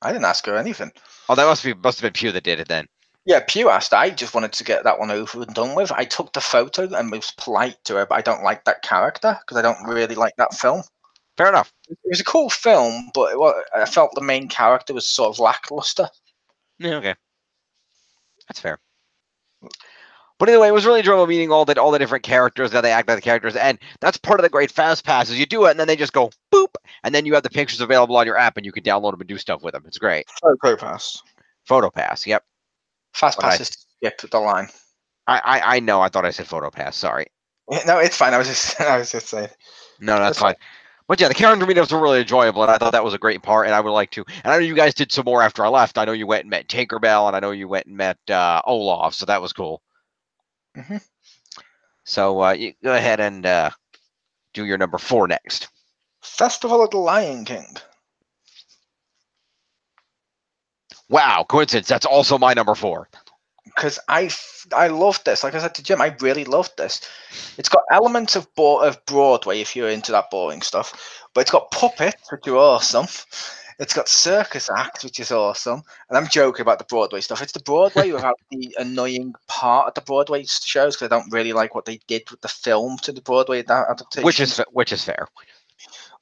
I didn't ask her anything. Oh, that must have been Pew that did it then. Yeah, Pew asked. I just wanted to get that one over and done with. I took the photo and was polite to her, but I don't like that character because I don't really like that film. Fair enough. It was a cool film, but I felt the main character was sort of lackluster. Yeah, okay. That's fair. But anyway, it was really enjoyable meeting all the different characters, how they act like the characters, and that's part of the great Fast Pass is you do it, and then they just go boop, and then you have the pictures available on your app, and you can download them and do stuff with them. It's great. Photo Pass. Photo Pass, yep. Fast Pass is skip the line. I know. I thought I said Photo Pass. Sorry. No, it's fine. I was just saying. No, that's fine. But yeah, the character meetups were really enjoyable, and I thought that was a great part, and I would like to. And I know you guys did some more after I left. I know you went and met Tinkerbell, and I know you went and met Olaf, so that was cool. Mm-hmm. So you go ahead and do your number 4 next. Festival of the Lion King. Wow, coincidence. That's also my number 4. Because I loved this. Like I said to Jim, I really loved this. It's got elements of Broadway if you're into that boring stuff, but it's got puppets, which are awesome. It's got circus acts, which is awesome. And I'm joking about the Broadway stuff. It's the Broadway without the annoying part of the Broadway shows because I don't really like what they did with the film to the Broadway adaptations. Which is fair.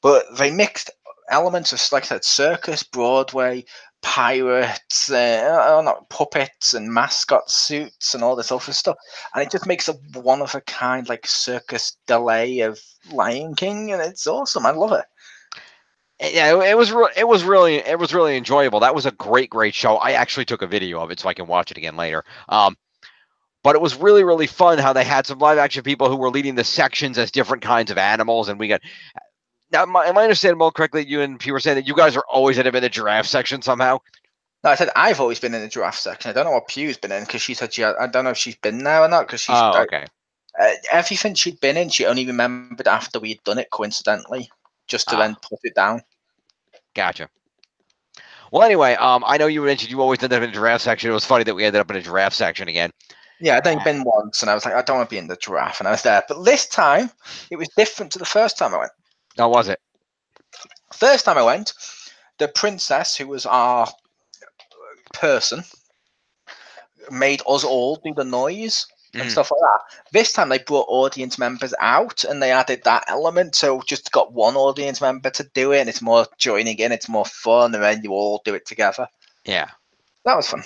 But they mixed elements of, like I said, circus, Broadway, pirates, not puppets and mascot suits and all this other stuff, and it just makes a one of a kind like circus delay of Lion King, and it's awesome. I love it. Yeah, it was really enjoyable. That was a great show. I actually took a video of it so I can watch it again later. But it was really fun how they had some live action people who were leading the sections as different kinds of animals, and we got. Now, am I understanding more correctly? You and P were saying that you guys are always end up in the giraffe section somehow. No, I said I've always been in the giraffe section. I don't know what Pew's been in because she said I don't know if she's been there or not because she's. Oh, okay. Everything she'd been in, she only remembered after we'd done it coincidentally, just to then put it down. Gotcha. Well, anyway, I know you mentioned you always ended up in the giraffe section. It was funny that we ended up in a giraffe section again. Yeah, I'd only been once, and I was like, I don't want to be in the giraffe, and I was there. But this time, it was different to the first time I went. How was it? First time I went, the princess, who was our person, made us all do the noise and stuff like that. This time they brought audience members out and they added that element. So just got one audience member to do it, and it's more joining in, it's more fun, and then you all do it together. Yeah. That was fun.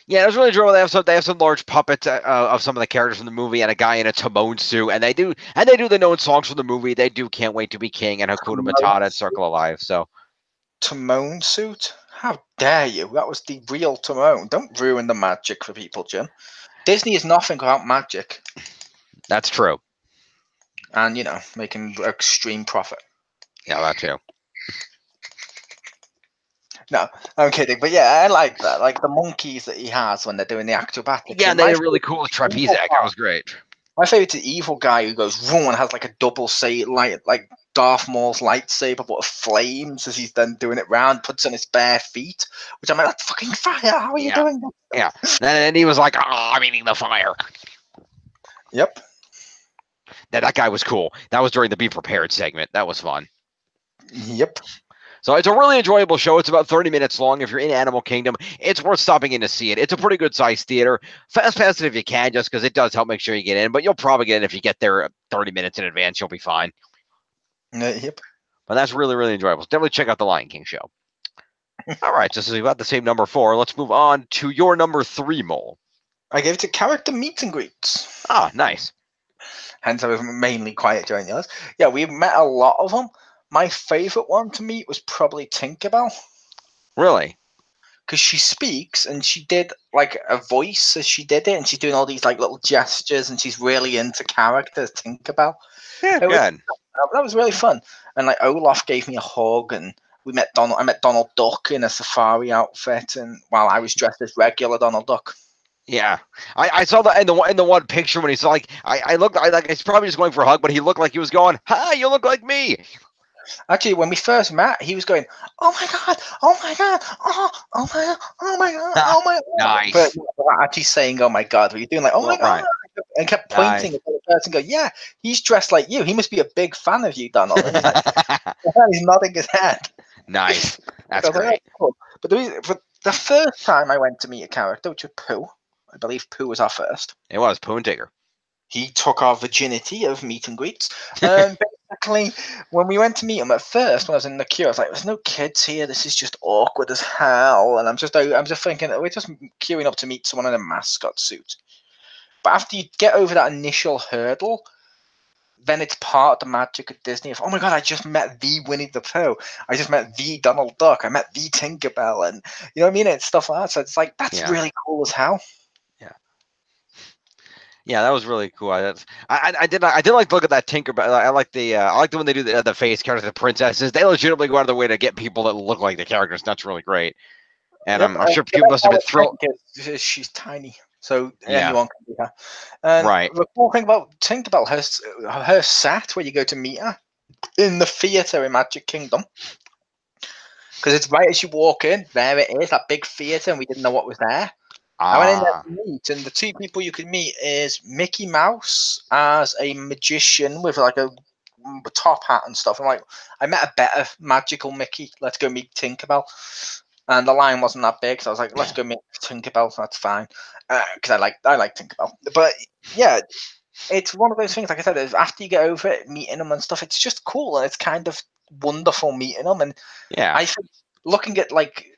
Yeah, it was really enjoyable. They have some large puppets of some of the characters from the movie, and a guy in a Timon suit, and they do the known songs from the movie. They do "Can't Wait to Be King" and "Hakuna Matata" and "Circle of Life." So, Timon suit? How dare you? That was the real Timon. Don't ruin the magic for people, Jim. Disney is nothing without magic. That's true. And making extreme profit. Yeah, that too. No, I'm kidding. But yeah, I like that. Like the monkeys that he has when they're doing the acrobatics. Yeah, and they're really cool with trapeze act. That was great. My favorite is the evil guy who goes vroom and has like a double like Darth Maul's lightsaber, but of flames as he's then doing it round, puts on his bare feet, which I'm like, that's fucking fire. How are you doing that? Yeah. And he was like, I'm eating the fire. Yep. That guy was cool. That was during the Be Prepared segment. That was fun. Yep. So it's a really enjoyable show. It's about 30 minutes long. If you're in Animal Kingdom, it's worth stopping in to see it. It's a pretty good sized theater. Fast pass it if you can, just because it does help make sure you get in. But you'll probably get in if you get there 30 minutes in advance. You'll be fine. Yep. But that's really enjoyable. So definitely check out the Lion King show. All right, so we've got the same number 4. Let's move on to your number 3, Mole. I gave it to character meet and greets. Ah, nice. Hence, I was mainly quiet during yours. Yeah, we met a lot of them. My favorite one to meet was probably Tinkerbell. Really? Because she speaks and she did like a voice as she did it, and she's doing all these like little gestures, and she's really into characters. Tinkerbell. Yeah, good. That was really fun. And like Olaf gave me a hug, and we met Donald. I met Donald Duck in a safari outfit, and while I was dressed as regular Donald Duck. Yeah, I saw that in the one picture when he's like, I looked like he's probably just going for a hug, but he looked like he was going, "Hi, you look like me." Actually, when we first met, he was going, "Oh my god, oh my god, oh my god, oh my god, oh my god." Nice. But actually saying, "Oh my god," were you doing like, "Oh my god," and kept pointing at the person, go, "Yeah, he's dressed like you. He must be a big fan of you, Donald." And he's nodding his head. Nice. That's great. Like, cool. But for the first time I went to meet a character, which was Pooh. I believe Pooh was our first. It was Pooh and Tigger. He took our virginity of meet and greets. Basically, when we went to meet him at first, when I was in the queue, I was like, "There's no kids here. This is just awkward as hell." And I'm just thinking, we're just queuing up to meet someone in a mascot suit. But after you get over that initial hurdle, then it's part of the magic of Disney. Of, oh my god, I just met the Winnie the Pooh. I just met the Donald Duck. I met the Tinkerbell, and you know what I mean? It's stuff like that. So it's like that's really cool as hell. Yeah, that was really cool. I did like to look at that Tinkerbell. I like the when they do the face characters, the princesses. They legitimately go out of their way to get people that look like the characters. That's really great. And I'm sure people must have been thrilled. She's tiny, so anyone can be her. And the cool thing about Tinkerbell, her set where you go to meet her in the theater in Magic Kingdom, because it's right as you walk in. There it is, that big theater, and we didn't know what was there. I went in there to meet, and the two people you could meet is Mickey Mouse as a magician with like a top hat and stuff. I'm like, I met a better magical Mickey. Let's go meet Tinkerbell. And the line wasn't that big, so I was like, let's go meet Tinkerbell. That's fine, because I like Tinkerbell. But yeah, it's one of those things. Like I said, after you get over it, meeting them and stuff, it's just cool, and it's kind of wonderful meeting them. And Yeah. I think looking at like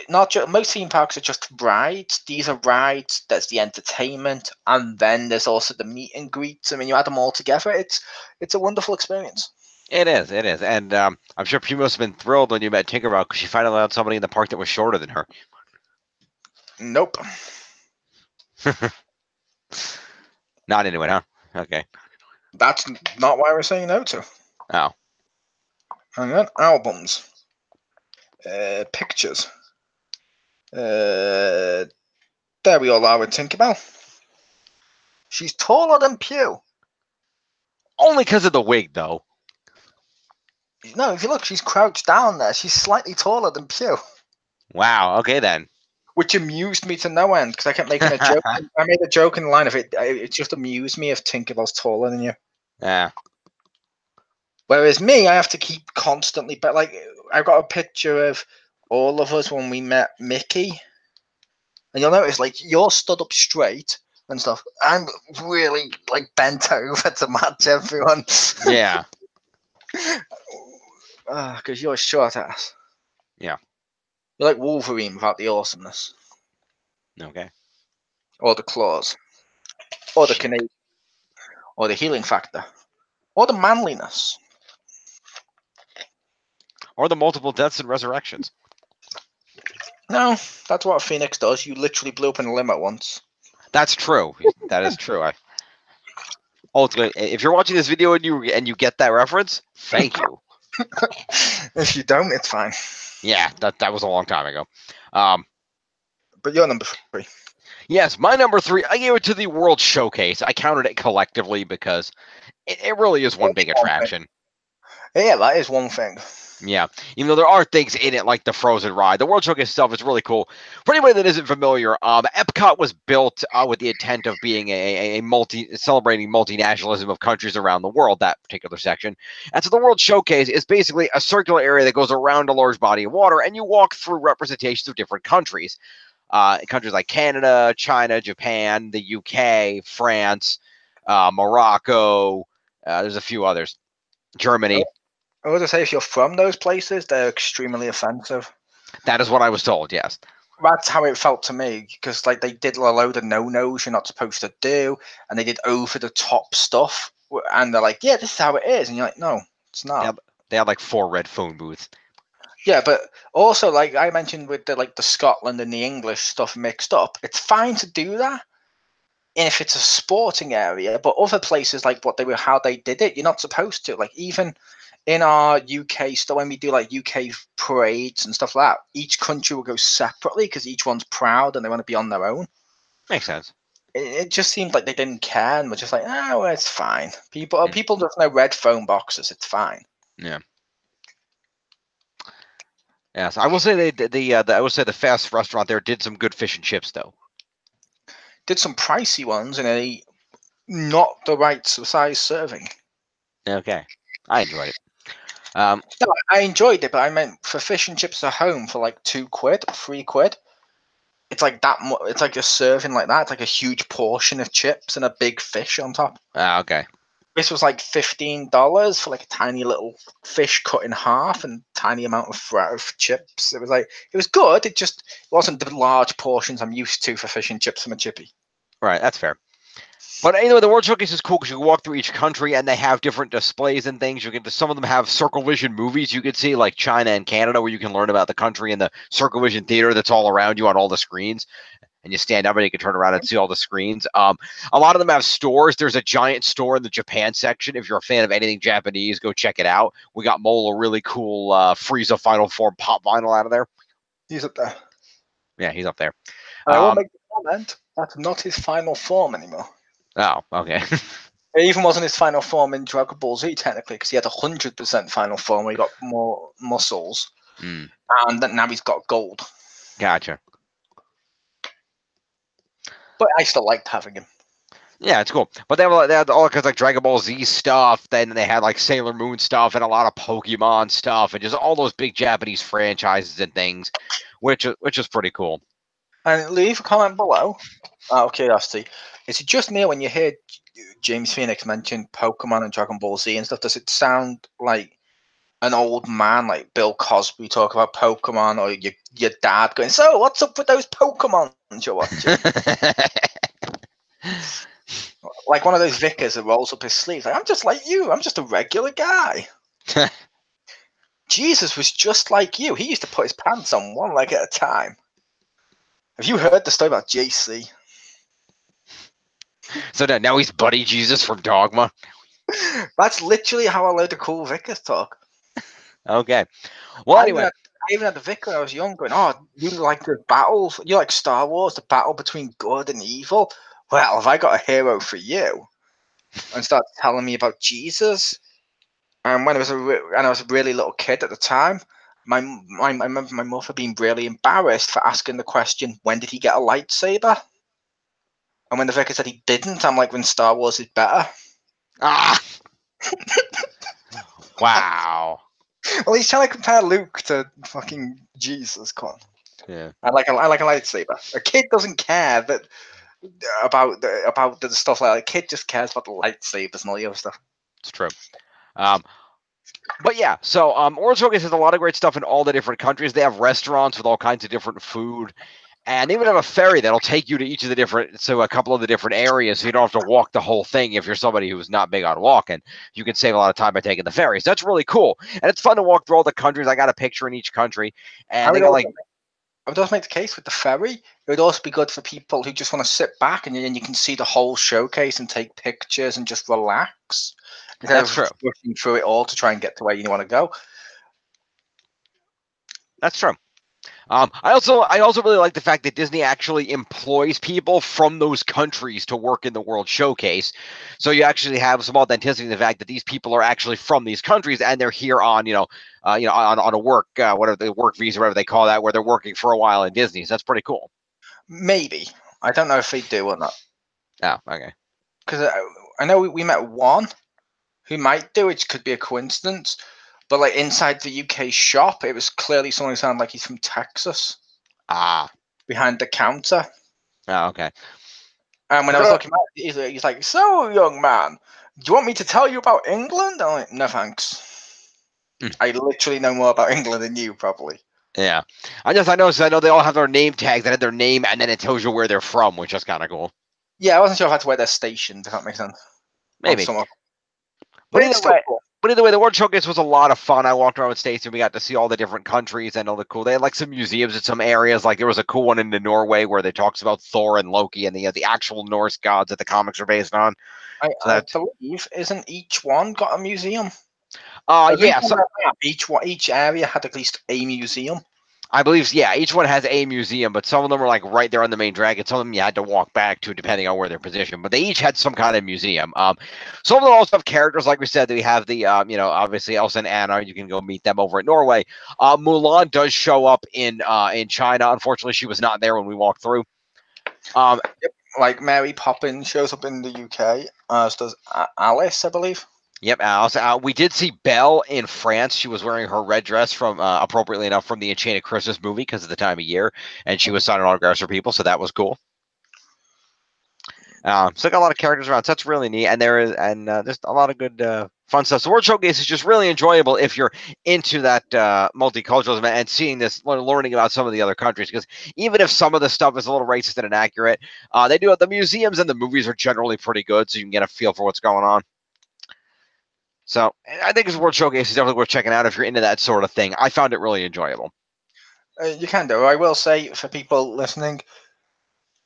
not just most theme parks are just rides. These are rides. There's the entertainment, and then there's also the meet and greets. I mean, you add them all together. It's a wonderful experience. It is, and I'm sure you must have been thrilled when you met Tinkerbell because you finally found somebody in the park that was shorter than her. Nope. Not into it, huh? Okay. That's not why we're saying no to. Oh. And then albums, pictures. There we all are with Tinkerbell. She's taller than Pew. Only because of the wig, though. No, if you look, she's crouched down there. She's slightly taller than Pew. Wow. Okay, then. Which amused me to no end because I kept making a joke. I made a joke in the line of it. It just amused me if Tinkerbell's taller than you. Yeah. Whereas me, I have to keep constantly. But like, I've got a picture of all of us when we met Mickey, and you'll notice like you're stood up straight and stuff. I'm really like bent over to match everyone. Yeah. Because you're a short ass. Yeah. You're like Wolverine without the awesomeness, Okay. or the claws, or the Canadian, or the healing factor, or the manliness. Or the multiple deaths and resurrections. No, that's what Phoenix does. You literally blew up in a limo once. That's true. That is true. Ultimately, if you're watching this video and you get that reference, thank you. If you don't, it's fine. Yeah, that was a long time ago. But you're number 3. Yes, my number 3, I gave it to the World Showcase. I counted it collectively because it really is one big attraction. Yeah, that is one thing. Yeah, even though there are things in it like the Frozen ride, the World Showcase itself is really cool. For anybody that isn't familiar, Epcot was built with the intent of being a celebrating multinationalism of countries around the world. That particular section, and so the World Showcase is basically a circular area that goes around a large body of water, and you walk through representations of different countries. Countries like Canada, China, Japan, the UK, France, Morocco. There's a few others. Germany. I would say if you're from those places, they're extremely offensive. That is what I was told, yes. That's how it felt to me, because like they did a load of no-nos you're not supposed to do, and they did over-the-top stuff, and they're like, yeah, this is how it is, and you're like, no, it's not. They had like 4 red phone booths. Yeah, but also, like I mentioned with the Scotland and the English stuff mixed up, it's fine to do that if it's a sporting area, but other places like how they did it, you're not supposed to. Like even in our UK stuff, when we do like UK parades and stuff like that, each country will go separately because each one's proud and they want to be on their own. Makes sense. It just seemed like they didn't care and were just like, oh, it's fine. People just know red phone boxes. It's fine. Yeah. Yes, I will say I will say the fast restaurant there did some good fish and chips though. Did some pricey ones in a not the right size serving. Okay, I enjoyed it. No, I enjoyed it, but I meant for fish and chips at home for like £2, £3. It's like that. It's like a serving like that. It's like a huge portion of chips and a big fish on top. Okay. This was like $15 for like a tiny little fish cut in half and tiny amount of chips. It was good. It wasn't the large portions I'm used to for fish and chips from a chippy. Right, that's fair. But anyway, the World Showcase is cool because you can walk through each country and they have different displays and things. Some of them have Circle Vision movies you could see, like China and Canada, where you can learn about the country in the Circle Vision theater that's all around you on all the screens. And you stand up and you can turn around and see all the screens. A lot of them have stores. There's a giant store in the Japan section. If you're a fan of anything Japanese, go check it out. We got Mole a really cool Frieza Final Form pop vinyl out of there. He's up there. Yeah, he's up there. I will make the comment that's not his final form anymore. Oh, okay. It even wasn't his final form in Dragon Ball Z, technically, because he had 100% final form where he got more muscles. And now he's got gold. Gotcha. But I still liked having him. Yeah, it's cool. But they had all kinds of like Dragon Ball Z stuff. Then they had like Sailor Moon stuff and a lot of Pokemon stuff and just all those big Japanese franchises and things, which is pretty cool. And leave a comment below, out of curiosity. Is it just me when you hear James Phoenix mention Pokemon and Dragon Ball Z and stuff? Does it sound like an old man like Bill Cosby talk about Pokemon, or your dad going, "So what's up with those Pokemon you're watching?" Like one of those vicars that rolls up his sleeves. Like, I'm just like you. I'm just a regular guy. Jesus was just like you. He used to put his pants on one leg at a time. Have you heard the story about JC? So now he's Buddy Jesus from Dogma. That's literally how a load of cool vicars talk. Okay. Well, anyway. I even had the vicar when I was young going, "Oh, you like the battles? You like Star Wars, the battle between good and evil? Well, have I got a hero for you?" And started telling me about Jesus. And when I was a really little kid at the time, I remember my mother being really embarrassed for asking the question, "When did he get a lightsaber?" And when the vicar said he didn't, I'm like, "When Star Wars is better." Ah. Wow. Well, he's trying to compare Luke to fucking Jesus. Come on. Yeah. I like a lightsaber. A kid doesn't care about the stuff like that. A kid just cares about the lightsabers and all the other stuff. It's true. But yeah, so World Showcase has a lot of great stuff in all the different countries. They have restaurants with all kinds of different food. And they even have a ferry that'll take you to each of the different, so a couple of the different areas, so you don't have to walk the whole thing. If you're somebody who's not big on walking, you can save a lot of time by taking the ferry. So that's really cool, and it's fun to walk through all the countries. I got a picture in each country, and they got like. I would also make the case with the ferry. It would also be good for people who just want to sit back and then you can see the whole showcase and take pictures and just relax. That's true. Rushing through it all to try and get to where you want to go. That's true. I also really like the fact that Disney actually employs people from those countries to work in the World Showcase. So you actually have some authenticity in the fact that these people are actually from these countries and they're here on on a work whatever the work visa, whatever they call that, where they're working for a while in Disney. So that's pretty cool. Maybe. I don't know if they do or not. Oh, okay. Because I know we met one who might do it. Could be a coincidence. But like inside the UK shop, it was clearly someone who sounded like he's from Texas. Ah. Behind the counter. Oh, okay. And when I was looking at it, he's like, "So, young man, do you want me to tell you about England?" I'm like, "No, thanks. I literally know more about England than you, probably." Yeah. I know they all have their name tags that have their name and then it tells you where they're from, which is kind of cool. Yeah, I wasn't sure if I had to where they're stationed, if that makes sense. Maybe. But it's still cool. But either way, the World Showcase was a lot of fun. I walked around with Stacey and we got to see all the different countries and all the cool. They had like some museums in some areas. Like there was a cool one in Norway where they talks about Thor and Loki and the actual Norse gods that the comics are based on. I believe isn't each one got a museum? Yeah. So each area had at least a museum. I believe, yeah, each one has a museum, but some of them are like right there on the main dragon. Some of them you had to walk back to, depending on where they're positioned. But they each had some kind of museum. Some of them also have characters, like we said. We have the, obviously Elsa and Anna. You can go meet them over at Norway. Mulan does show up in China. Unfortunately, she was not there when we walked through. Like Mary Poppins shows up in the UK, as does Alice, I believe. Yep. We did see Belle in France. She was wearing her red dress from, appropriately enough, from the Enchanted Christmas movie because of the time of year, and she was signing autographs for people, so that was cool. So got a lot of characters around. So that's really neat, and there's a lot of good fun stuff. So World Showcase is just really enjoyable if you're into that multiculturalism and seeing this, learning about some of the other countries. Because even if some of the stuff is a little racist and inaccurate, they do have the museums and the movies are generally pretty good, so you can get a feel for what's going on. So I think this World Showcase is definitely worth checking out if you're into that sort of thing. I found it really enjoyable. You can do. I will say, for people listening,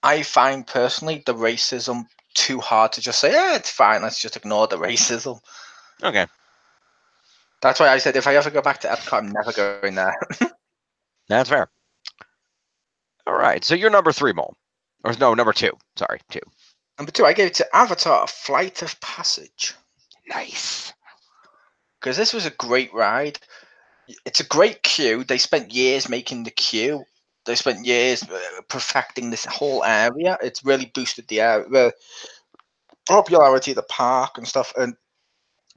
I find personally the racism too hard to just say, "Yeah, it's fine. Let's just ignore the racism." Okay. That's why I said if I ever go back to Epcot, I'm never going there. That's fair. All right. So you're number 3, Mole. Or no, number 2. Sorry, 2. Number 2, I gave it to Avatar: Flight of Passage. Nice. Because this was a great ride. It's a great queue. They spent years making the queue. They spent years perfecting this whole area. It's really boosted the area. popularity of the park and stuff. And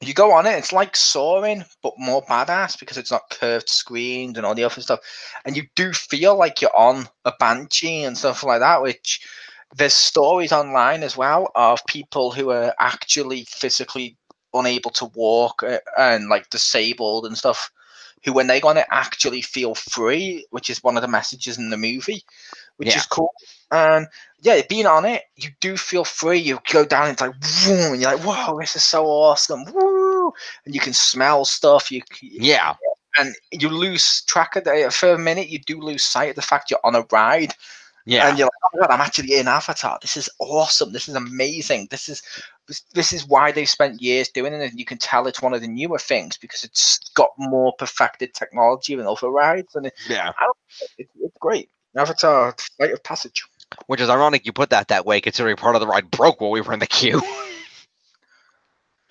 you go on it, it's like soaring, but more badass because it's not curved screens and all the other stuff. And you do feel like you're on a Banshee and stuff like that, which there's stories online as well of people who are actually physically unable to walk and like disabled and stuff, who when they go on it actually feel free, which is one of the messages in the movie, which Yeah. is cool. And yeah, being on it, you do feel free. You go down, it's like, whoa, and you're like, whoa, this is so awesome. Woo! And you can smell stuff. Yeah. And you lose track of it for a minute. You do lose sight of the fact you're on a ride. Yeah. And you're like, oh my God, I'm actually in Avatar. This is awesome. This is amazing. This is why they've spent years doing it. And you can tell it's one of the newer things because it's got more perfected technology than other rides. And it's great. Avatar, Flight of Passage. Which is ironic you put that way, considering part of the ride broke while we were in the queue.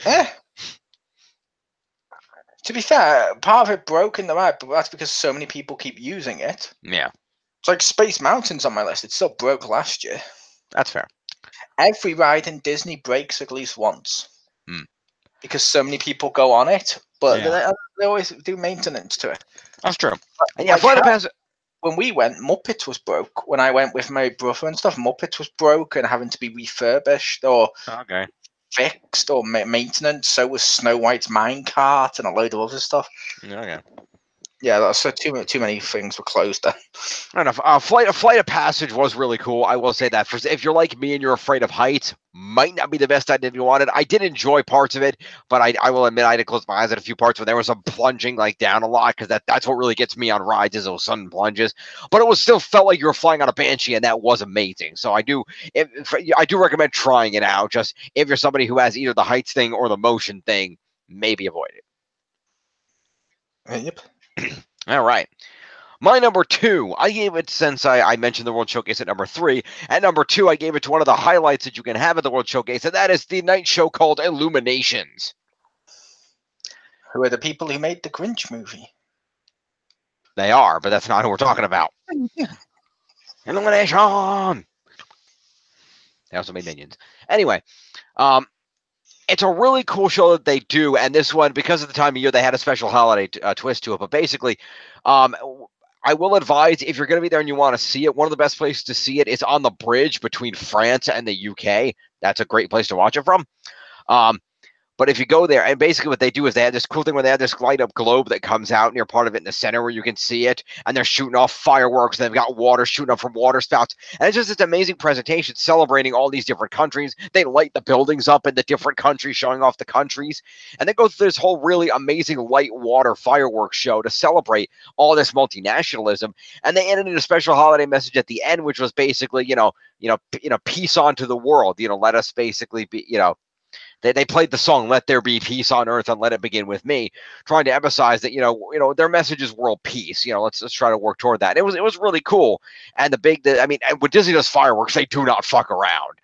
Eh. To be fair, part of it broke in the ride, but that's because so many people keep using it. Yeah. It's like Space Mountain's on my list. It still broke last year. That's fair. Every ride in Disney breaks at least once. Hmm. Because so many people go on it, but Yeah. they always do maintenance to it. That's true. And yeah, Like Flight of Passage. when we went, Muppets was broke. When I went with my brother and stuff, Muppets was broke and having to be refurbished or Okay. fixed or maintenance. So was Snow White's minecart and a load of other stuff. Okay. Yeah, that's so too many things were closed then. Fair enough. Flight of Passage was really cool. I will say that. If you're like me and you're afraid of heights, might not be the best idea you wanted. I did enjoy parts of it, but I will admit I had to close my eyes at a few parts when there was some plunging like down a lot, because that's what really gets me on rides is those sudden plunges. But it was still felt like you were flying on a Banshee, and that was amazing. So I do recommend trying it out. Just if you're somebody who has either the heights thing or the motion thing, maybe avoid it. Yep. All right. My number 2, I gave it, since I mentioned the World Showcase at number 3. At number 2, I gave it to one of the highlights that you can have at the World Showcase, and that is the night show called Illuminations. Who are the people who made the Grinch movie? They are, but that's not who we're talking about. Illumination! They also made Minions. Anyway, it's a really cool show that they do, and this one, because of the time of year, they had a special holiday twist to it. But basically, I will advise, if you're going to be there and you want to see it, one of the best places to see it is on the bridge between France and the UK. That's a great place to watch it from. But if you go there, and basically what they do is they have this cool thing where they have this light up globe that comes out, and you're part of it in the center where you can see it, and they're shooting off fireworks, and they've got water shooting up from water spouts. And it's just this amazing presentation celebrating all these different countries. They light the buildings up in the different countries, showing off the countries. And they go through this whole really amazing light water fireworks show to celebrate all this multinationalism. And they ended in a special holiday message at the end, which was basically, peace onto the world. Let us basically be, They played the song "Let There Be Peace on Earth" and "Let It Begin with Me," trying to emphasize that their message is world peace. Let's try to work toward that. It was really cool. And when Disney does fireworks, they do not fuck around.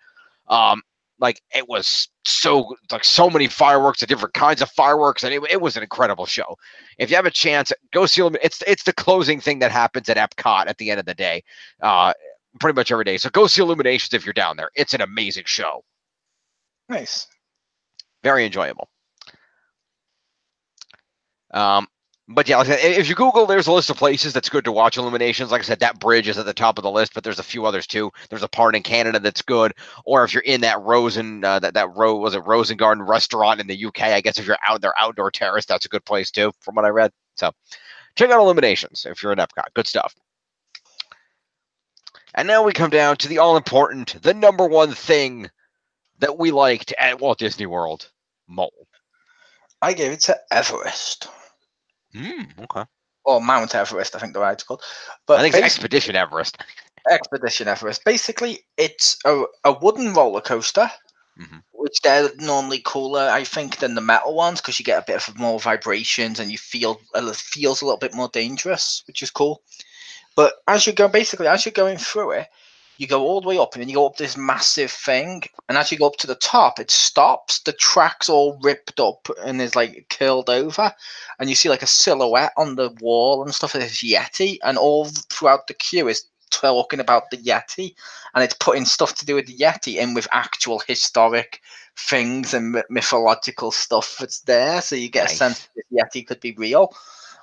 It was so many fireworks, and different kinds of fireworks, and it was an incredible show. If you have a chance, go see them. It's the closing thing that happens at Epcot at the end of the day, pretty much every day. So go see Illuminations if you're down there. It's an amazing show. Nice. Very enjoyable. But yeah, if you Google, there's a list of places that's good to watch Illuminations. Like I said, that bridge is at the top of the list, but there's a few others too. There's a part in Canada that's good, or if you're in that Rosen Garden restaurant in the UK, I guess if you're out there, outdoor terrace, that's a good place too, from what I read. So check out Illuminations if you're in Epcot. Good stuff. And now we come down to the all-important, the number one thing that we liked at Walt Disney World, Mole. I gave it to Everest. Okay. Or Mount Everest, I think the ride's called. But I think it's Expedition Everest. Expedition Everest. Basically, it's a wooden roller coaster, which they're normally cooler, I think, than the metal ones, because you get a bit of more vibrations and it feels a little bit more dangerous, which is cool. But as you're going through it, you go all the way up, and then you go up this massive thing, and as you go up to the top, it stops. The track's all ripped up and is curled over, and you see a silhouette on the wall and stuff of this Yeti, and all throughout the queue is talking about the Yeti, and it's putting stuff to do with the Yeti in with actual historic things and mythological stuff that's there, so you get a sense Nice. that the Yeti could be real,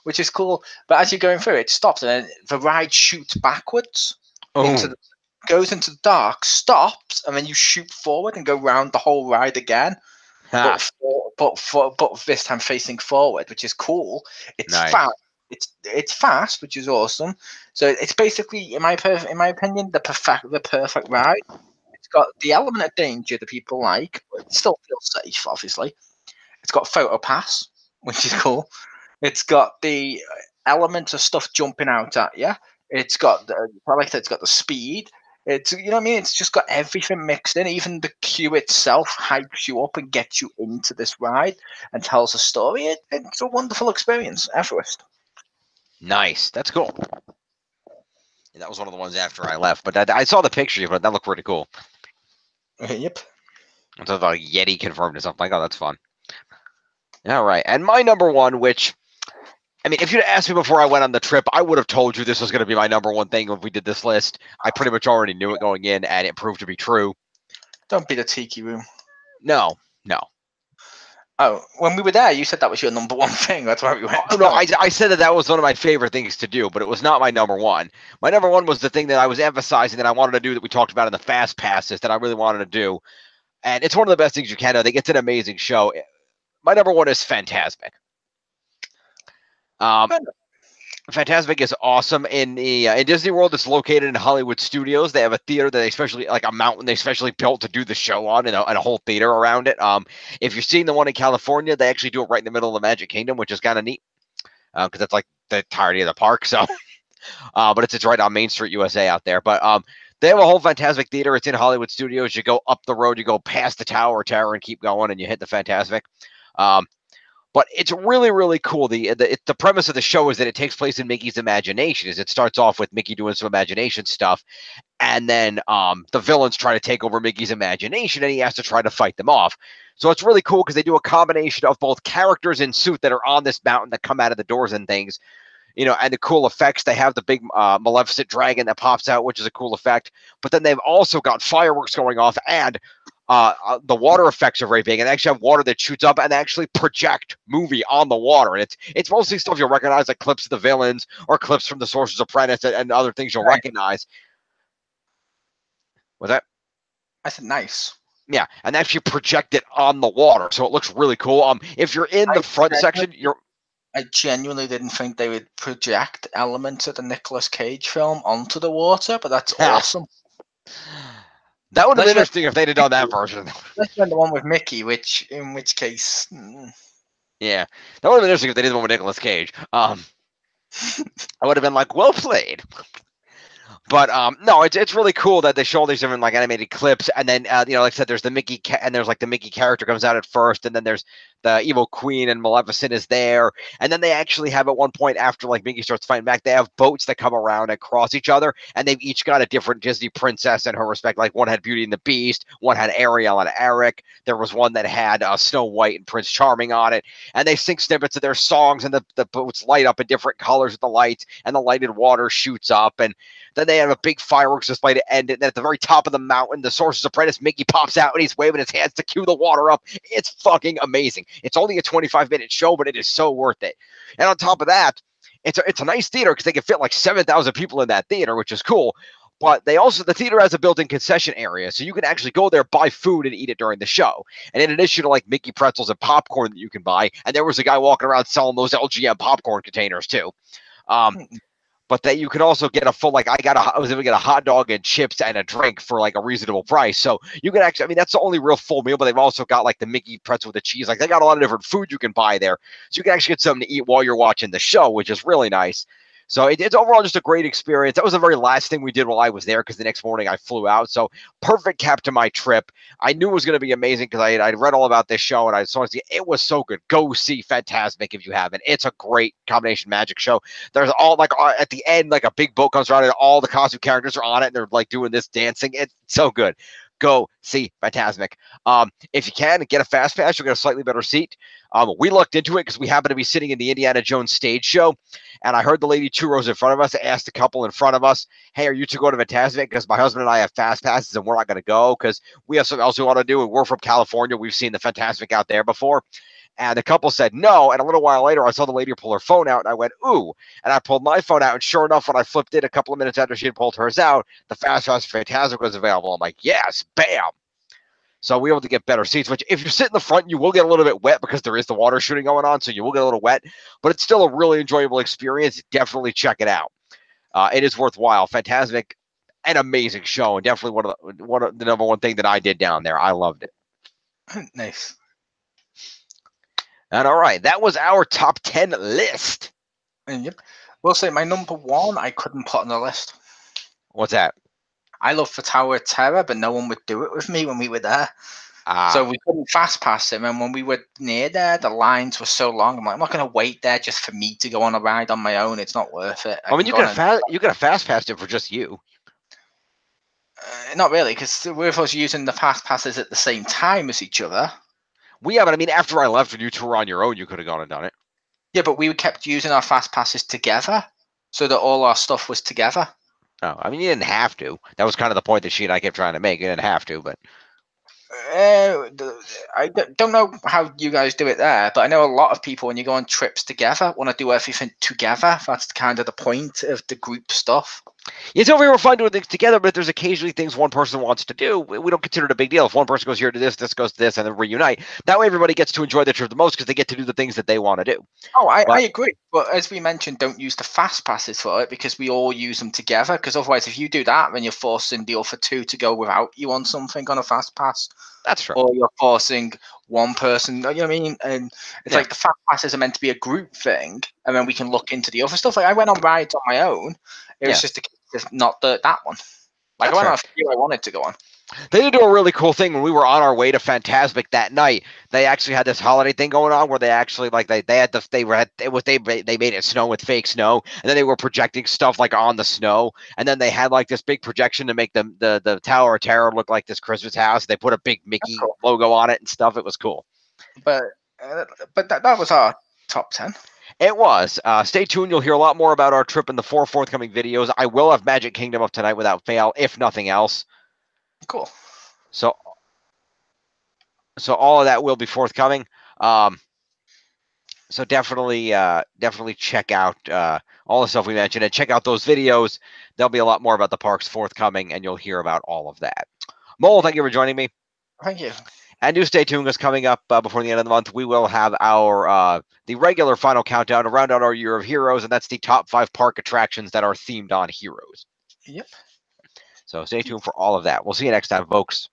which is cool. But as you're going through, it stops, and then the ride shoots backwards into Oh, the, goes into the dark, stops, and then you shoot forward and go round the whole ride again. ha, But this time facing forward, which is cool. It's nice. fast. It's fast, which is awesome. So it's basically, in my opinion, the perfect ride. It's got the element of danger that people like, but it still feels safe. Obviously, it's got photo pass, which is cool. It's got the element of stuff jumping out at you. It's got I like that. It's got the speed. It's, you know what I mean. It's just got everything mixed in. Even the queue itself hypes you up and gets you into this ride and tells a story. It's a wonderful experience. Everest. Nice. That's cool. And that was one of the ones after I left, but I saw the picture, but that looked pretty cool. Yep. I thought like Yeti confirmed or something. Like, oh, that's fun. All right. And my number one, which, I mean, if you'd asked me before I went on the trip, I would have told you this was going to be my number one thing if we did this list. I pretty much already knew it going in, and it proved to be true. Don't be the tiki room. No, no. Oh, when we were there, you said that was your number one thing. That's why we went. Oh, no, I said that was one of my favorite things to do, but it was not my number one. My number one was the thing that I was emphasizing that I wanted to do that we talked about in the Fast Passes that I really wanted to do. And it's one of the best things you can do. I think it's an amazing show. My number one is Fantasmic. Fantasmic is awesome. In Disney World, it's located in Hollywood Studios. They have a theater that they especially, like a mountain they especially built to do the show on, and a whole theater around it. If you're seeing the one in California, they actually do it right in the middle of the Magic Kingdom, which is kind of neat because that's like the entirety of the park. So, but it's right on Main Street, USA, out there. But they have a whole Fantasmic theater. It's in Hollywood Studios. You go up the road, you go past the tower, and keep going, and you hit the Fantasmic. But it's really, really cool. The premise of the show is that it takes place in Mickey's imagination. Is it starts off with Mickey doing some imagination stuff, and then the villains try to take over Mickey's imagination, and he has to try to fight them off. So it's really cool because they do a combination of both characters in suit that are on this mountain that come out of the doors and things, you know, and the cool effects. They have the big Maleficent dragon that pops out, which is a cool effect. But then they've also got fireworks going off, and the water effects are very big, and they actually have water that shoots up and actually project movie on the water. And it's mostly stuff you'll recognize, like clips of the villains or clips from the Sorcerer's Apprentice and other things you'll recognize. Was that? I said nice. Yeah, and they actually project it on the water, so it looks really cool. If you're in the front section, I genuinely didn't think they would project elements of the Nicolas Cage film onto the water, but that's awesome. That would have been interesting if they'd have done that version. Let's the one with Mickey, in which case. Yeah, that would have been interesting if they did the one with Nicolas Cage. I would have been like, well played. But no, it's really cool that they show all these different like animated clips, and then you know, like I said, there's the Mickey and there's like the Mickey character comes out at first, and then there's the evil queen and Maleficent is there, and then they actually have at one point after like Mickey starts fighting back, they have boats that come around and cross each other, and they've each got a different Disney princess in her respect. Like one had Beauty and the Beast, one had Ariel and Eric. There was one that had Snow White and Prince Charming on it, and they sing snippets of their songs, and the boats light up in different colors with the lights, and the lighted water shoots up, and then they have a big fireworks display to end it. And at the very top of the mountain, the Sorcerer's Apprentice Mickey pops out and he's waving his hands to cue the water up. It's fucking amazing. It's only a 25-minute show, but it is so worth it. And on top of that, it's a nice theater because they can fit like 7,000 people in that theater, which is cool. But the theater has a built-in concession area, so you can actually go there, buy food, and eat it during the show. And in addition to like Mickey pretzels and popcorn that you can buy, and there was a guy walking around selling those LGM popcorn containers too. But that you can also get a full, like I was able to get a hot dog and chips and a drink for like a reasonable price. So you can actually, I mean, that's the only real full meal, but they've also got like the Mickey pretzel with the cheese. Like they got a lot of different food you can buy there. So you can actually get something to eat while you're watching the show, which is really nice. So it's overall just a great experience. That was the very last thing we did while I was there because the next morning I flew out. So perfect cap to my trip. I knew it was going to be amazing because I'd read all about this show and I saw it was so good. Go see Fantasmic if you haven't. It's a great combination magic show. There's all like at the end, like a big boat comes around and all the costume characters are on it and they're like doing this dancing. It's so good. go see Fantasmic. If you can, get a fast pass, you'll get a slightly better seat. We looked into it because we happened to be sitting in the Indiana Jones stage show, and I heard the lady 2 rows in front of us asked a couple in front of us, "Hey, are you two going to Fantasmic? Because my husband and I have fast passes, and we're not going to go because we have something else we want to do, and we're from California. We've seen the Fantasmic out there before." And the couple said no. And a little while later, I saw the lady pull her phone out, and I went, "Ooh." And I pulled my phone out, and sure enough, when I flipped it a couple of minutes after she had pulled hers out, the Fast Pass for Fantasmic was available. I'm like, yes, bam. So we were able to get better seats, which if you sit in the front, you will get a little bit wet because there is the water shooting going on, so you will get a little wet. But it's still a really enjoyable experience. Definitely check it out. It is worthwhile. Fantasmic, an amazing show, and definitely one of the number one thing that I did down there. I loved it. Nice. And all right, that was our top 10 list. And yep. We'll say my number one I couldn't put on the list. What's that? I love the Tower of Terror, but no one would do it with me when we were there. So we couldn't fast pass him. And when we were near there, the lines were so long. I'm like, I'm not going to wait there just for me to go on a ride on my own. It's not worth it. I mean, you could have fast passed it for just you. Not really, because we're us using the fast passes at the same time as each other. Yeah, but I mean, after I left and you two were on your own, you could have gone and done it. Yeah, but we kept using our fast passes together so that all our stuff was together. Oh, I mean, you didn't have to. That was kind of the point that she and I kept trying to make. You didn't have to, but I don't know how you guys do it there, but I know a lot of people when you go on trips together want to do everything together. That's kind of the point of the group stuff. It's over here, we're fun doing things together, but there's occasionally things one person wants to do. We don't consider it a big deal. If one person goes here to this goes to this, and then reunite. That way everybody gets to enjoy the trip the most because they get to do the things that they want to do. Oh, I agree. But as we mentioned, don't use the fast passes for it because we all use them together. Because otherwise, if you do that, then you're forcing the other two to go without you on something on a fast pass. That's true. Or you're forcing one person, you know what I mean? And it's like the fast passes are meant to be a group thing, and then we can look into the other stuff. Like I went on rides on my own. It was just not that one. Like I went on a few I wanted to go on. They did do a really cool thing when we were on our way to Fantasmic that night. They actually had this holiday thing going on where they actually they made it snow with fake snow, and then they were projecting stuff like on the snow, and then they had like this big projection to make the Tower of Terror look like this Christmas house. They put a big Mickey logo on it and stuff. It was cool. But that was our top 10. It was. Stay tuned. You'll hear a lot more about our trip in the 4 forthcoming videos. I will have Magic Kingdom up tonight without fail, if nothing else. Cool. So all of that will be forthcoming. So definitely check out all the stuff we mentioned and check out those videos. There'll be a lot more about the parks forthcoming, and you'll hear about all of that. Mole, thank you for joining me. Thank you. And do stay tuned because coming up before the end of the month, we will have our the regular final countdown to round out our year of heroes, and that's the top 5 park attractions that are themed on heroes. Yep. So stay tuned for all of that. We'll see you next time, folks.